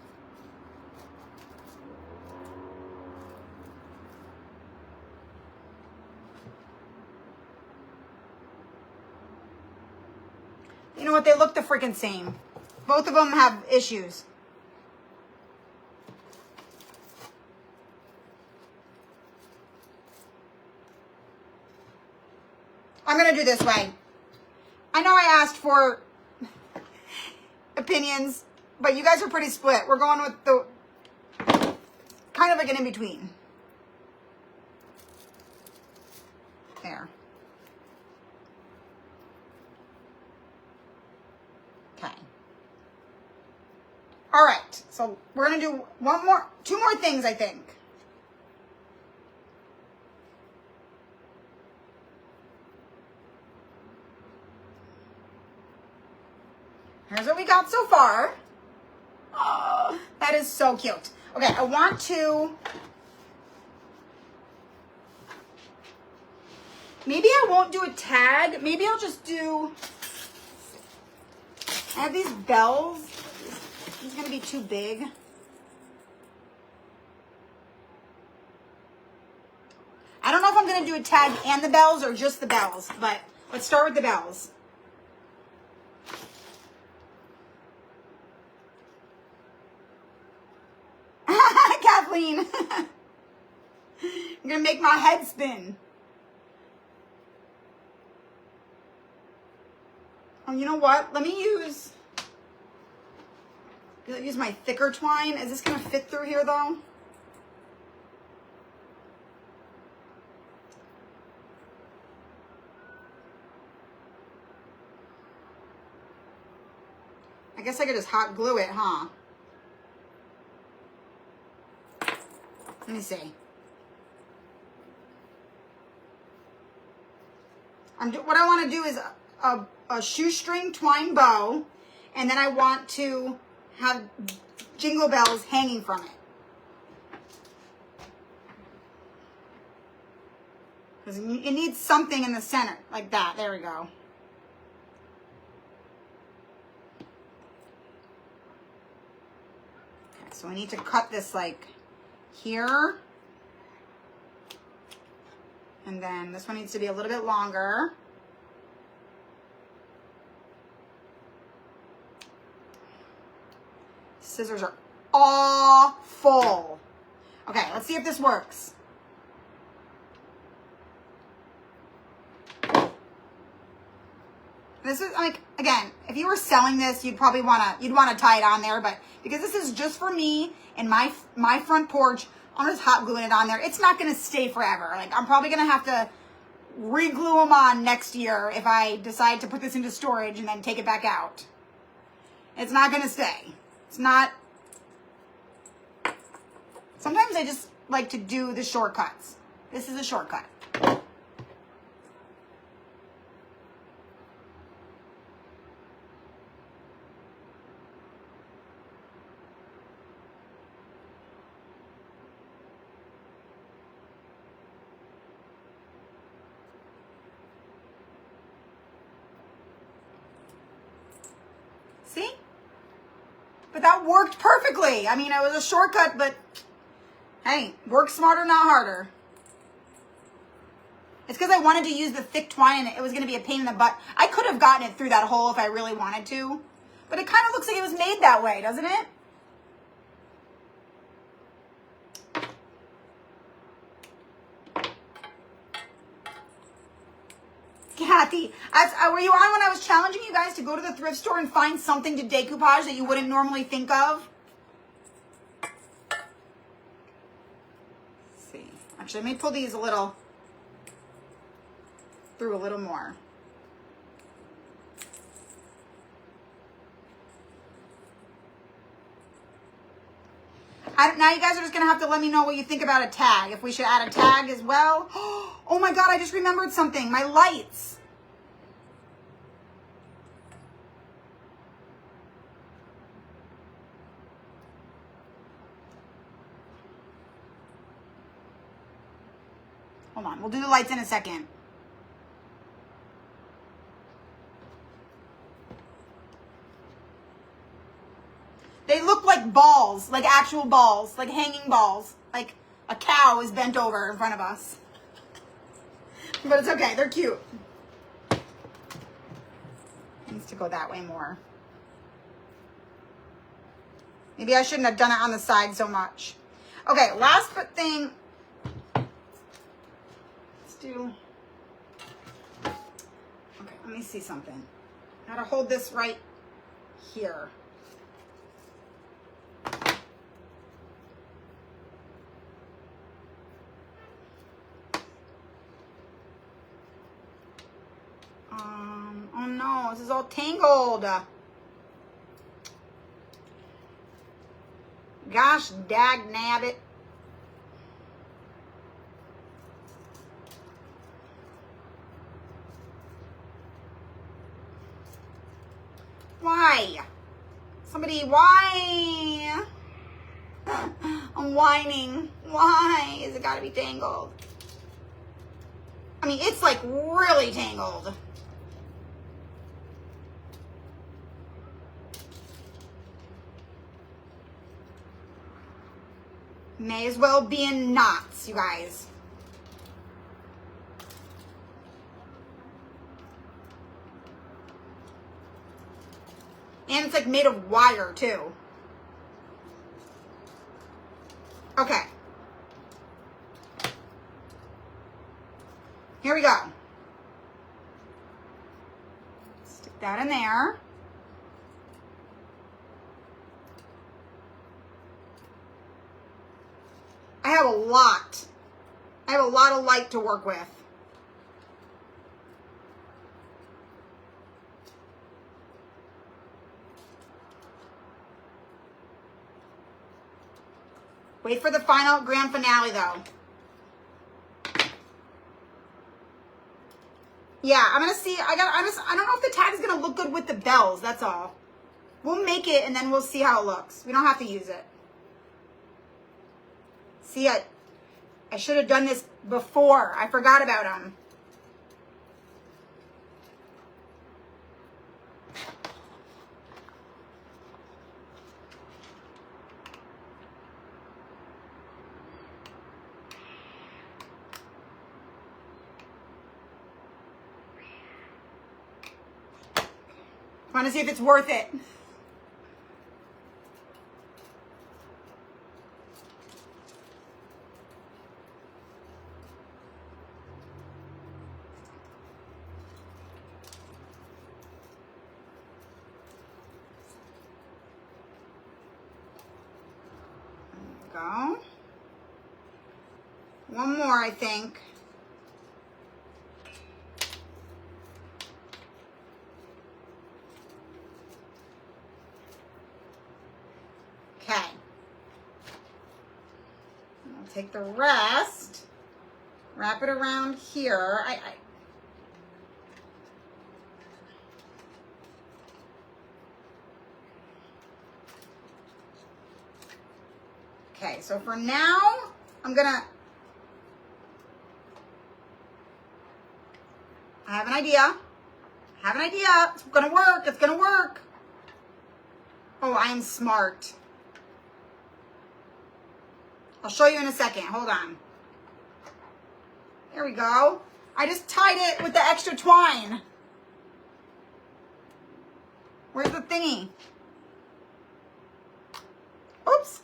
You know what? They look the freaking same. Both of them have issues. I'm going to do this way. I know I asked for opinions, but you guys are pretty split. We're going with the kind of like an in-between. There. Okay. All right. So we're going to do 2 more things, I think. Here's what we got so far. Oh, that is so cute. Okay, I want to, maybe I won't do a tag. Maybe I'll just do, I have these bells. It's going to be too big. I don't know if I'm going to do a tag and the bells or just the bells, but let's start with the bells. Kathleen. I'm going to make my head spin. Oh, you know what? Let me use my thicker twine. Is this going to fit through here though? I guess I could just hot glue it, huh? Let me see. What I want to do is a shoestring twine bow, and then I want to have jingle bells hanging from it. Because it needs something in the center, like that. There we go. Okay, so I need to cut this like here. And then this one needs to be a little bit longer. Scissors are awful. Okay, let's see if this works. This is like, again, if you were selling this, you'd probably you'd want to tie it on there, but because this is just for me and my front porch, I'm just hot gluing it on there. It's not going to stay forever. Like, I'm probably going to have to re-glue them on next year if I decide to put this into storage and then take it back out. It's not going to stay. It's not. Sometimes I just like to do the shortcuts. This is a shortcut. See? But that worked perfectly. I mean, it was a shortcut, but hey, work smarter, not harder. It's because I wanted to use the thick twine and it was going to be a pain in the butt. I could have gotten it through that hole if I really wanted to, but it kind of looks like it was made that way, doesn't it? Kathy, were you on when I was challenging you guys to go to the thrift store and find something to decoupage that you wouldn't normally think of? Let's see. Actually, let me pull these through a little more. Now you guys are just going to have to let me know what you think about a tag. If we should add a tag as well. Oh my God, I just remembered something. My lights. Hold on, we'll do the lights in a second. They look like balls, like actual balls, like hanging balls. Like a cow is bent over in front of us. But it's okay, they're cute. It needs to go that way more. Maybe I shouldn't have done it on the side so much. Okay, last thing. Let's do. Okay, let me see something. I gotta hold this right here. Oh no, this is all tangled. Gosh, dag nabbit. Why? Somebody, why? I'm whining. Why is it gotta be tangled? I mean, it's like really tangled. May as well be in knots, you guys. And it's like made of wire too. Okay. Here we go. Stick that in there. I have a lot. I have a lot of light to work with. Wait for the final grand finale though. Yeah, I'm gonna see. I don't know if the tag is gonna look good with the bells. That's all. We'll make it and then we'll see how it looks. We don't have to use it. See, I should have done this before. I forgot about them. Want to see if it's worth it. Go. One more, I think. Okay. I'll take the rest, wrap it around here. Okay, so for now, I have an idea. It's gonna work. It's gonna work. Oh, I am smart. I'll show you in a second. Hold on. There we go. I just tied it with the extra twine. Where's the thingy? Oops.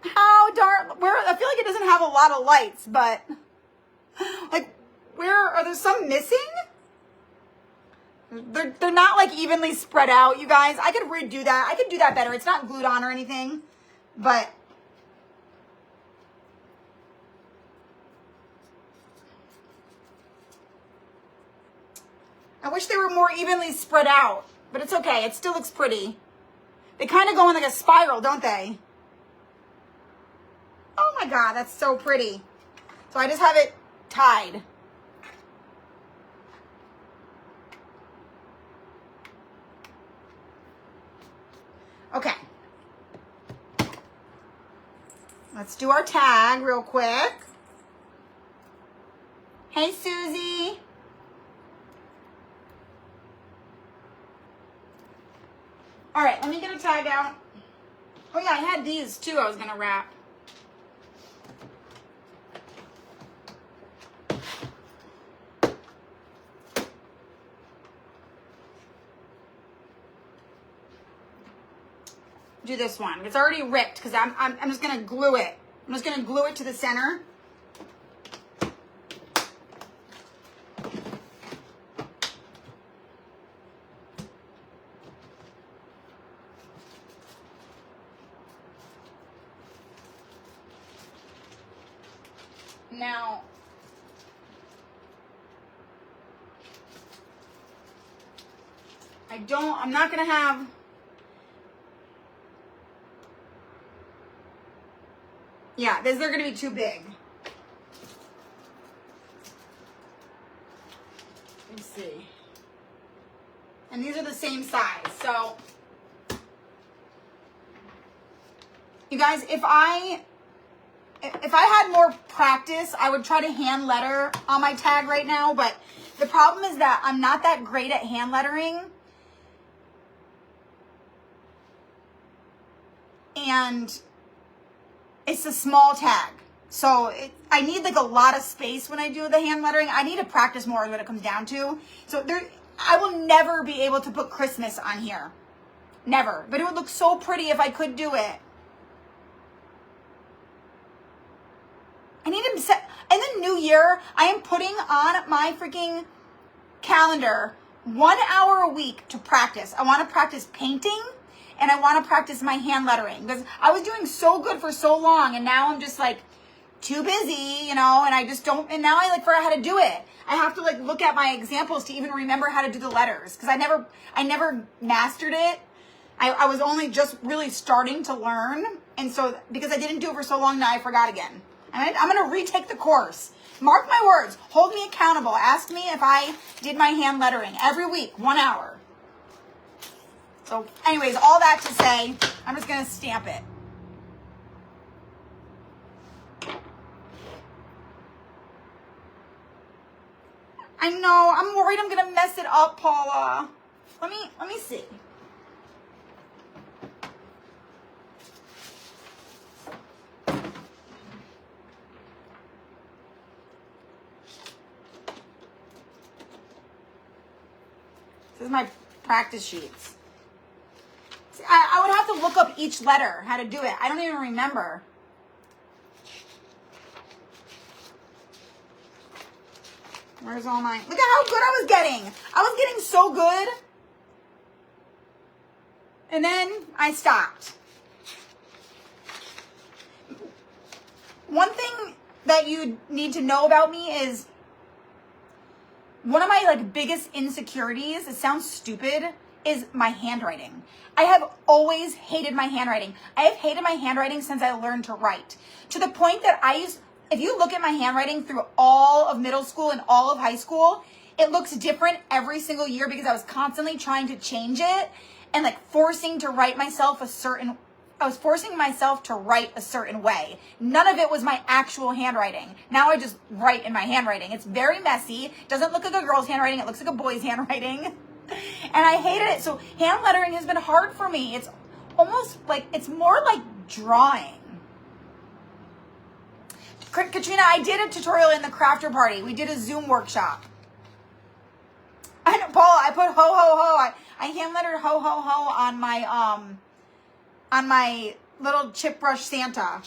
How dark? Where? I feel like it doesn't have a lot of lights, but like, where are there some missing? They're not like evenly spread out, you guys. I could redo that. I could do that better. It's not glued on or anything, but I wish they were more evenly spread out, but it's okay. It still looks pretty. They kind of go in like a spiral, don't they? Oh my God, that's so pretty. So I just have it tied. Okay. Let's do our tag real quick. Hey, Susie. All right, let me get a tag out. Oh yeah, I had these too I was gonna wrap. Do this one. It's already ripped because I'm just gonna glue it. I'm just gonna glue it to the center. Now, I'm not gonna have, yeah, they're gonna be too big. Let's see. And these are the same size, so You guys, if I had more practice, I would try to hand letter on my tag right now, but the problem is that I'm not that great at hand lettering. And it's a small tag. So I need like a lot of space when I do the hand lettering. I need to practice more is what it comes down to. So I will never be able to put Christmas on here. Never. But it would look so pretty if I could do it. I need to set, in the new year, I am putting on my freaking calendar 1 hour a week to practice. I want to practice painting and I want to practice my hand lettering because I was doing so good for so long and now I'm just like too busy, you know, and I just don't, and now I like forgot how to do it. I have to like look at my examples to even remember how to do the letters because I never mastered it. I was only just really starting to learn. And so because I didn't do it for so long, now I forgot again. I'm going to retake the course. Mark my words. Hold me accountable. Ask me if I did my hand lettering every week, 1 hour. So anyways, all that to say, I'm just going to stamp it. I know. I'm worried I'm going to mess it up, Paula. Let me see. This is my practice sheets. See, I would have to look up each letter, how to do it. I don't even remember. Where's all mine? Look at how good I was getting. I was getting so good. And then I stopped. One thing that you need to know about me is one of my like biggest insecurities, it sounds stupid, is my handwriting. I have always hated my handwriting. I have hated my handwriting since I learned to write. To the point that if you look at my handwriting through all of middle school and all of high school, it looks different every single year because I was constantly trying to change it and like forcing myself to write a certain way. None of it was my actual handwriting. Now I just write in my handwriting. It's very messy. It doesn't look like a girl's handwriting. It looks like a boy's handwriting. And I hated it. So hand lettering has been hard for me. It's almost like, it's more like drawing. Katrina, I did a tutorial in the crafter party. We did a Zoom workshop. And Paula, I put ho, ho, ho. I hand lettered ho, ho, ho on my little chip brush Santa.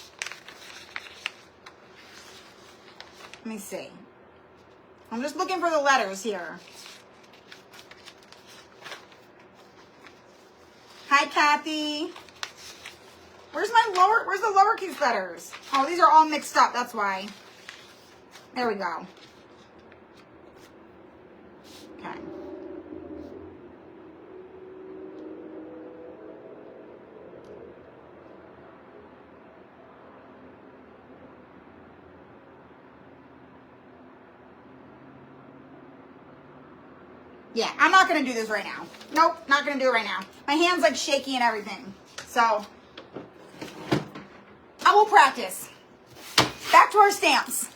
Let me see. I'm just looking for the letters here. Hi, Kathy. Where's the lowercase letters? Oh, these are all mixed up. That's why. There we go. Okay. Yeah, I'm not going to do this right now. Nope, not going to do it right now. My hand's like shaky and everything. So, I will practice. Back to our stamps.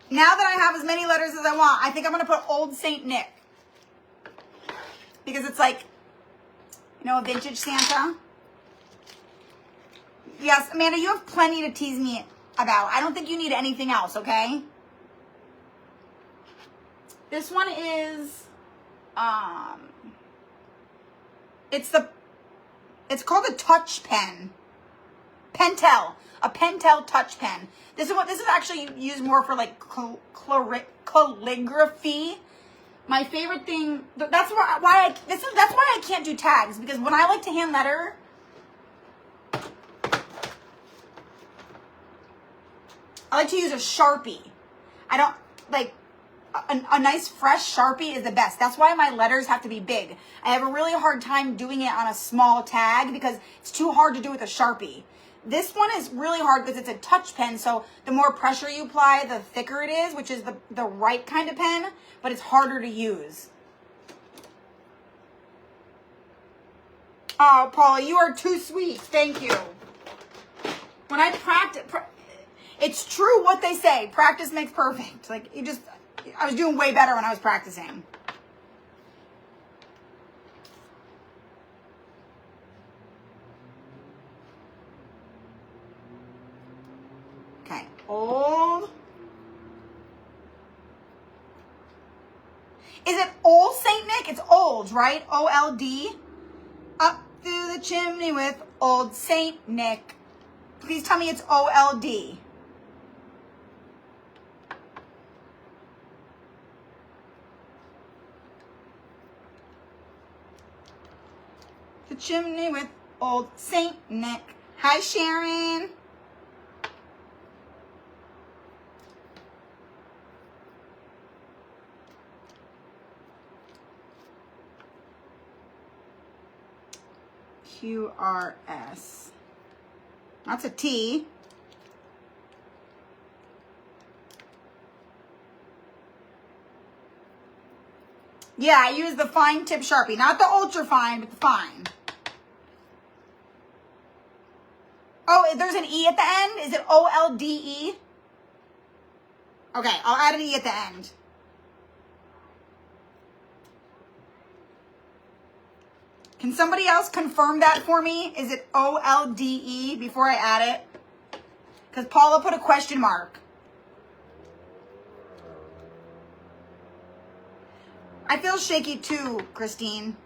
Now that I have as many letters as I want, I think I'm going to put Old Saint Nick. Because it's like, you know, a vintage Santa. Yes, Amanda, you have plenty to tease me about. I don't think you need anything else, okay? This one is, it's called a touch pen. Pentel, a Pentel touch pen. This is actually used more for like calligraphy. My favorite thing, that's why I can't do tags, because when I like to hand letter, I like to use a Sharpie. I don't, like, a nice fresh Sharpie is the best. That's why my letters have to be big. I have a really hard time doing it on a small tag because it's too hard to do with a Sharpie. This one is really hard because it's a touch pen, so the more pressure you apply, the thicker it is, which is the right kind of pen, but it's harder to use. Oh, Paula, you are too sweet. Thank you. When I practice, it's true what they say. Practice makes perfect. Like, I was doing way better when I was practicing. Okay, old. Is it Old Saint Nick? It's old, right? O-L-D. Up through the chimney with Old Saint Nick. Please tell me it's O-L-D. The chimney with Old Saint Nick. Hi, Sharon. Q-R-S. That's a T. Yeah, I use the fine tip Sharpie. Not the ultra fine, but the fine. Oh, there's an E at the end? Is it O-L-D-E? Okay, I'll add an E at the end. Can somebody else confirm that for me? Is it O-L-D-E before I add it? Because Paula put a question mark. I feel shaky too, Christine.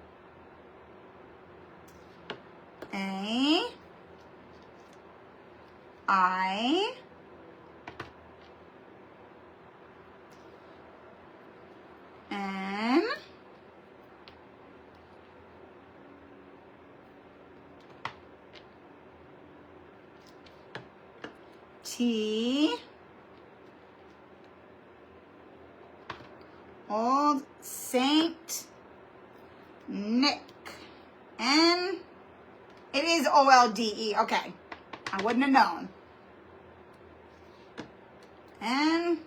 A. I. N. T. Old Saint Nick. N. It is O-L-D-E. Okay. I wouldn't have known. And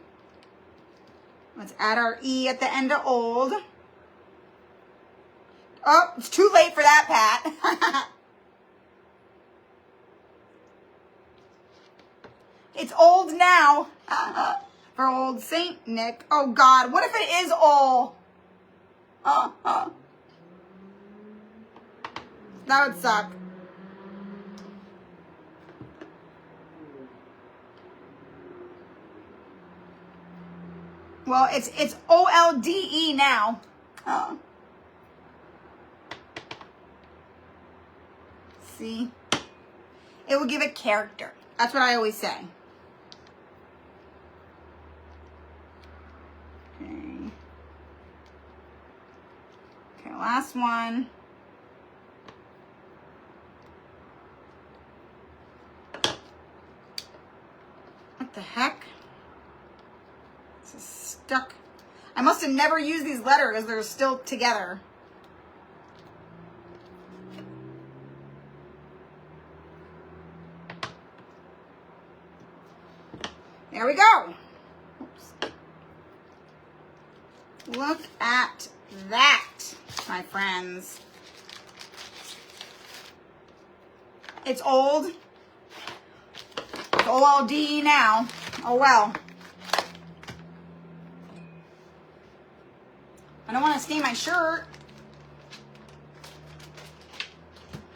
let's add our E at the end of old. Oh, it's too late for that, Pat. It's old now. For Old Saint Nick. Oh, God. What if it is old? That would suck. Well, it's O-L-D-E now. See? It will give it character. That's what I always say. Okay. Okay, last one. What the heck? This is stuck. I must have never used these letters. They're still together. There we go. Oops. Look at that, my friends. It's old. It's O-L-D now. Oh, well. I don't want to stain my shirt.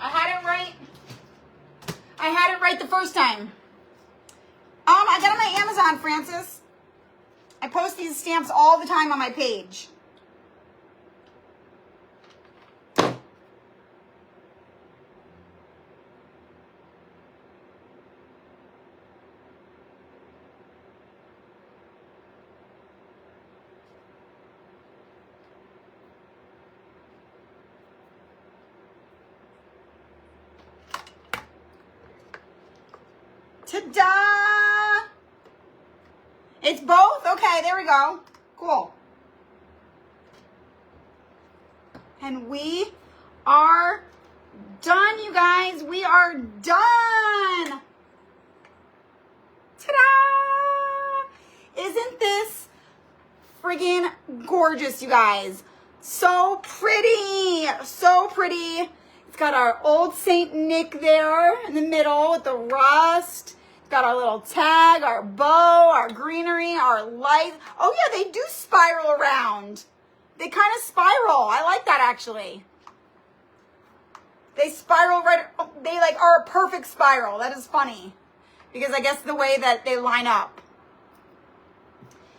I had it right. I had it right the first time. I got it on my Amazon, Francis. I post these stamps all the time on my page. Ta-da! It's both? Okay, there we go. Cool. And we are done, you guys. We are done. Ta-da! Isn't this friggin' gorgeous, you guys? So pretty. So pretty. It's got our old Saint Nick there in the middle with the rust. It's got our little tag, our bow, our greenery, our lights. Oh yeah, they do spiral around. They kind of spiral. I like that actually. They spiral right, they like are a perfect spiral. That is funny because I guess the way that they line up.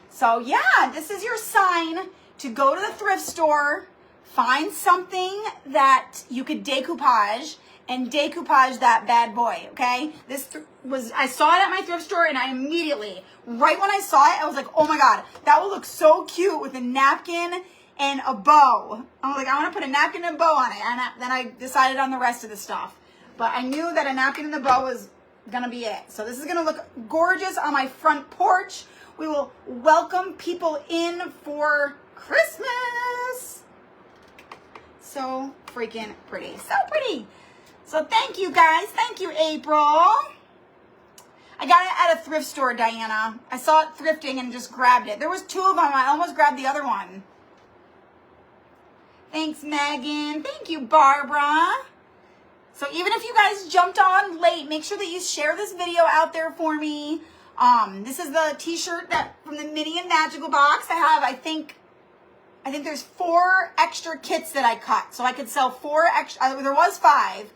So yeah, this is your sign to go to the thrift store, find something that you could decoupage and decoupage that bad boy, okay? I saw it at my thrift store and I immediately, right when I saw it, I was like, oh my God, that will look so cute with a napkin and a bow. I was like, I want to put a napkin and a bow on it. And then I decided on the rest of the stuff. But I knew that a napkin and a bow was gonna be it. So this is gonna look gorgeous on my front porch. We will welcome people in for Christmas. So freaking pretty. So pretty. So thank you guys. Thank you, April. I got it at a thrift store, Diana. I saw it thrifting and just grabbed it. There was 2 of them. I almost grabbed the other one. Thanks, Megan. Thank you, Barbara. So even if you guys jumped on late, make sure that you share this video out there for me. This is the t-shirt that from the Mini and Magical box. I think there's 4 extra kits that I cut. So I could sell 4 extra, there was 5.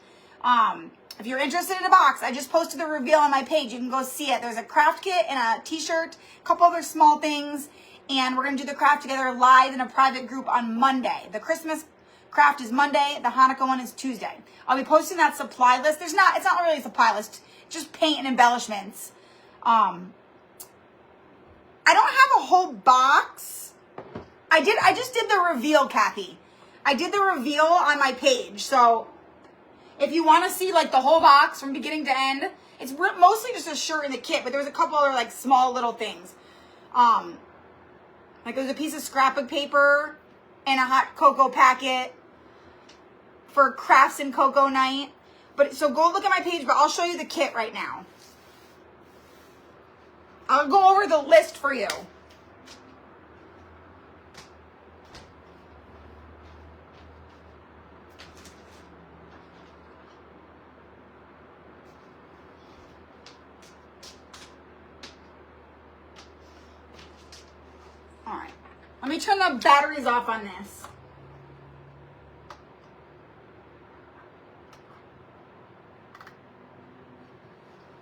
If you're interested in a box, I just posted the reveal on my page. You can go see it. There's a craft kit and a t-shirt, a couple other small things. And we're going to do the craft together live in a private group on Monday. The Christmas craft is Monday. The Hanukkah one is Tuesday. I'll be posting that supply list. It's not really a supply list, just paint and embellishments. I don't have a whole box. I just did the reveal, Kathy. I did the reveal on my page. So if you want to see like the whole box from beginning to end, it's mostly just a shirt and the kit, but there's a couple other like small little things. Like there's a piece of scrapbook paper and a hot cocoa packet for crafts and cocoa night. But so go look at my page, but I'll show you the kit right now. I'll go over the list for you. All right. Let me turn the batteries off on this.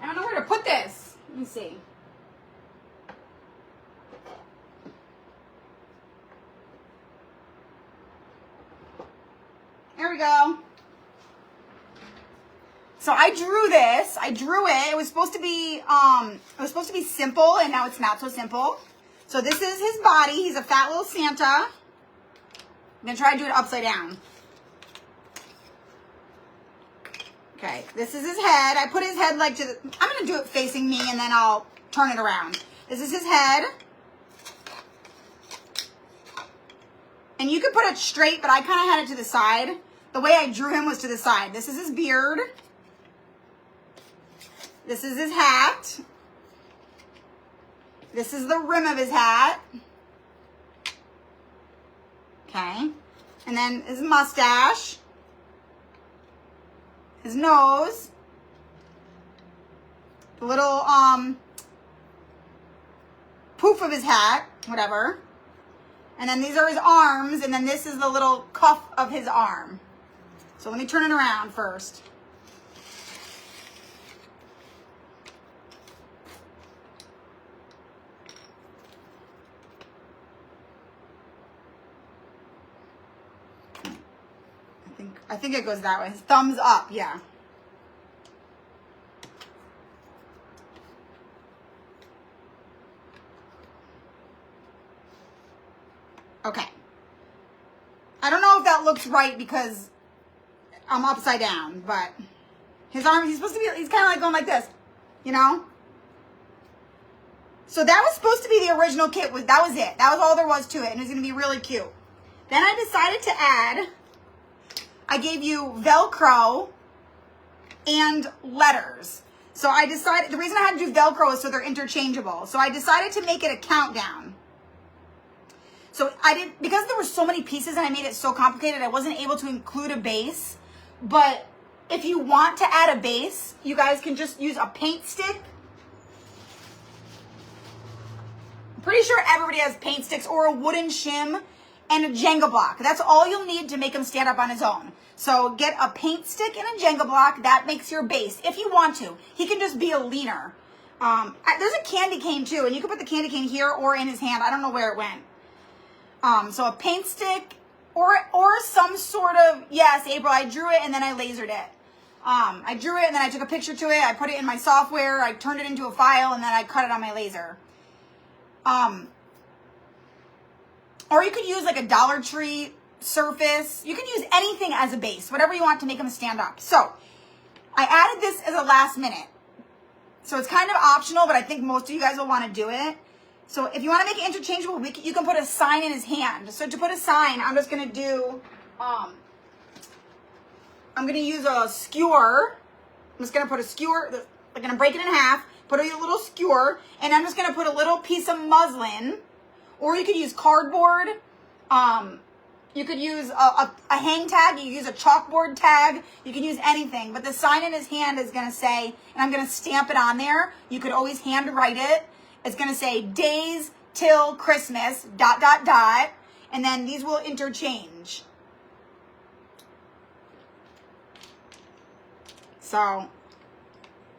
I don't know where to put this. Let me see. There we go. So I drew this. I drew it. It was supposed to be simple, and now it's not so simple. So this is his body. He's a fat little Santa. I'm gonna try to do it upside down. Okay, this is his head. I put his head like I'm gonna do it facing me, and then I'll turn it around. This is his head. And you could put it straight, but I kind of had it to the side. The way I drew him was to the side. This is his beard. This is his hat. This is the rim of his hat. Okay. And then his mustache. His nose. The little poof of his hat. Whatever. And then these are his arms. And then this is the little cuff of his arm. So let me turn it around first. I think it goes that way. His thumbs up, yeah. Okay. I don't know if that looks right because I'm upside down, but his arm, he's kind of like going like this, you know? So that was supposed to be the original kit. That was it. That was all there was to it, and it was going to be really cute. Then I decided to add, I gave you Velcro and letters. So I decided, the reason I had to do Velcro is so they're interchangeable. So I decided to make it a countdown. So because there were so many pieces and I made it so complicated, I wasn't able to include a base. But if you want to add a base, you guys can just use a paint stick. I'm pretty sure everybody has paint sticks or a wooden shim and a Jenga block. That's all you'll need to make him stand up on his own. So get a paint stick and a Jenga block. That makes your base. If you want to, he can just be a leaner. There's a candy cane too, and you can put the candy cane here or in his hand. I don't know where it went. So a paint stick or some sort of, yes, April, I drew it and then I lasered it. I drew it and then I took a picture to it. I put it in my software. I turned it into a file and then I cut it on my laser. Or you could use like a Dollar Tree surface. You can use anything as a base, whatever you want to make them stand up. So I added this as a last minute. So it's kind of optional, but I think most of you guys will want to do it. So if you want to make it interchangeable, you can put a sign in his hand. So to put a sign, I'm just going to do, I'm going to use a skewer. I'm just going to put a skewer, I'm going to break it in half, put a little skewer, and I'm just going to put a little piece of muslin, or you could use cardboard. You could use a hang tag. You could use a chalkboard tag. You can use anything. But the sign in his hand is going to say, and I'm going to stamp it on there. You could always hand write it. It's going to say days till Christmas, ... And then these will interchange. So,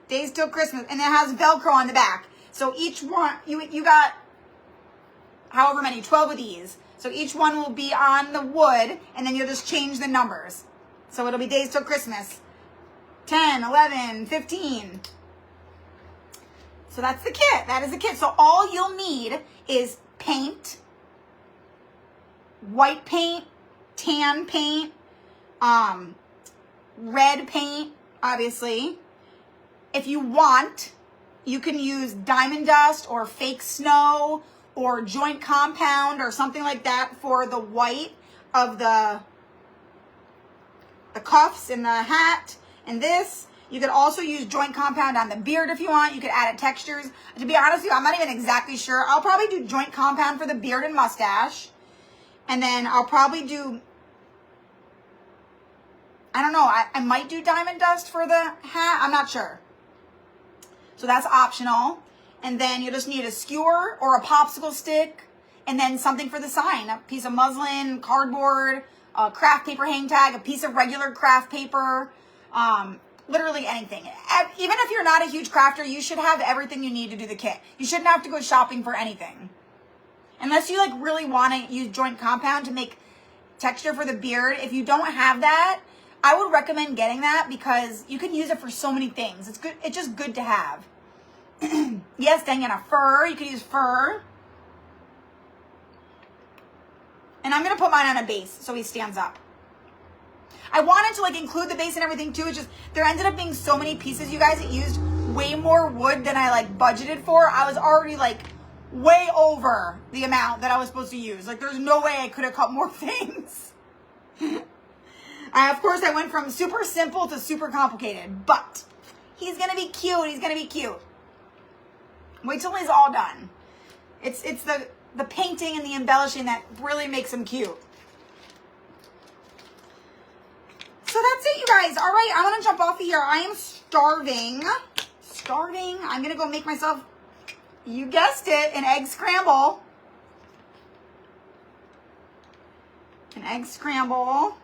days till Christmas. And it has Velcro on the back. So each one, you got however many, 12 of these. So each one will be on the wood, and then you'll just change the numbers. So it'll be days till Christmas. 10, 11, 15. So that's the kit. That is the kit. So all you'll need is paint, white paint, tan paint, red paint, obviously. If you want, you can use diamond dust or fake snow or joint compound or something like that for the white of the cuffs and the hat and this. You could also use joint compound on the beard if you want. You could add it textures. To be honest with you, I'm not even exactly sure. I'll probably do joint compound for the beard and mustache. And then I'll probably do, I don't know, I might do diamond dust for the hat. I'm not sure. So that's optional. And then you just need a skewer or a popsicle stick, and then something for the sign, a piece of muslin, cardboard, a craft paper hang tag, a piece of regular craft paper, literally anything. Even if you're not a huge crafter, you should have everything you need to do the kit. You shouldn't have to go shopping for anything. Unless you like really want to use joint compound to make texture for the beard. If you don't have that, I would recommend getting that because you can use it for so many things. It's good. It's just good to have. Yes, dang it, a fur. You could use fur. And I'm going to put mine on a base so he stands up. I wanted to like include the base and everything too. It's just there ended up being so many pieces, you guys. It used way more wood than I like budgeted for. I was already like way over the amount that I was supposed to use. Like there's no way I could have cut more things. Of course, I went from super simple to super complicated. But he's going to be cute. He's going to be cute. Wait till he's all done. It's the painting and the embellishing that really makes him cute. So that's it, you guys. All right, I'm going to jump off of here. I am starving. I'm going to go make myself, you guessed it, an egg scramble. An egg scramble.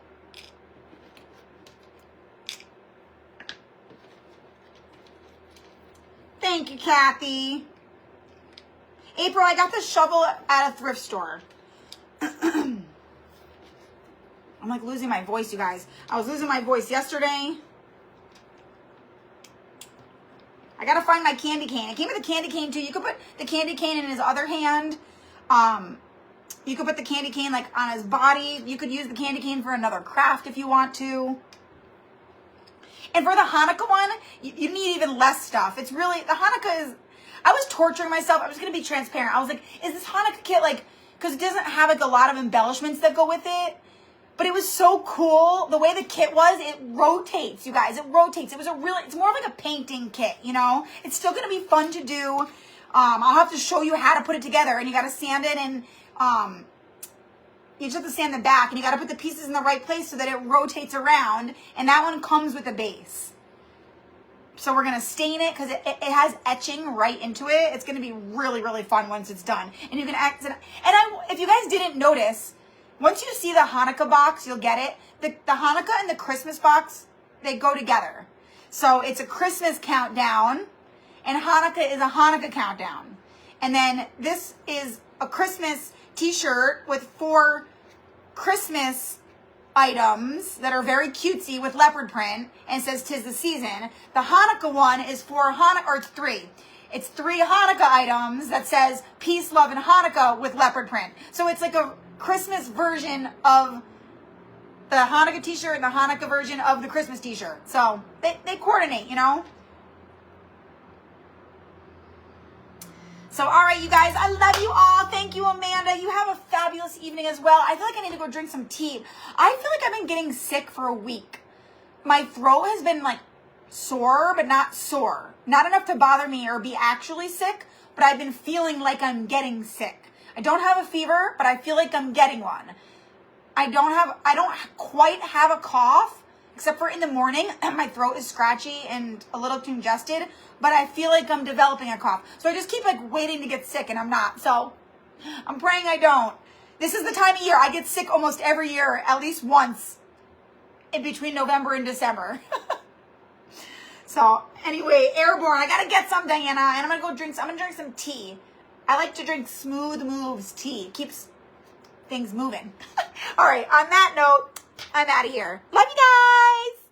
Thank you, Kathy. April, I got this shovel at a thrift store. I'm like losing my voice, you guys. I was losing my voice yesterday. I gotta find my candy cane. It came with a candy cane too. You could put the candy cane in his other hand. You could put the candy cane like on his body. You could use the candy cane for another craft if you want to. And for the Hanukkah one, you need even less stuff. It's really, the Hanukkah is, I was torturing myself. I'm just going to be transparent. I was like, is this Hanukkah kit like, because it doesn't have like a lot of embellishments that go with it. But it was so cool. The way the kit was, it rotates, you guys. It rotates. It was a really, it's more of like a painting kit, you know. It's still going to be fun to do. I'll have to show you how to put it together. And you got to sand it and you just have to sand the back, and you got to put the pieces in the right place so that it rotates around, and that one comes with a base. So we're going to stain it because it has etching right into it. It's going to be really, really fun once it's done. And you can if you guys didn't notice, once you see the Hanukkah box, you'll get it. The Hanukkah and the Christmas box, they go together. So it's a Christmas countdown, and Hanukkah is a Hanukkah countdown. And then this is a Christmas t-shirt with 4 Christmas items that are very cutesy with leopard print and says 'tis the season. The Hanukkah one is 4 Hanukkah, or it's 3. It's 3 Hanukkah items that says peace, love, and Hanukkah with leopard print. So it's like a Christmas version of the Hanukkah t-shirt and the Hanukkah version of the Christmas t-shirt. So they coordinate, you know? So, all right, you guys, I love you all. Thank you, Amanda. You have a fabulous evening as well. I feel like I need to go drink some tea. I feel like I've been getting sick for a week. My throat has been, like, sore, but not sore. Not enough to bother me or be actually sick, but I've been feeling like I'm getting sick. I don't have a fever, but I feel like I'm getting one. I don't quite have a cough, except for in the morning. My throat is scratchy and a little congested, but I feel like I'm developing a cough. So I just keep like waiting to get sick, and I'm not. So I'm praying I don't. This is the time of year. I get sick almost every year, at least once in between November and December. So anyway, Airborne, I gotta get some, Diana, and I'm gonna drink some tea. I like to drink Smooth Moves tea. Keeps things moving. All right, on that note, I'm out of here. Love you guys.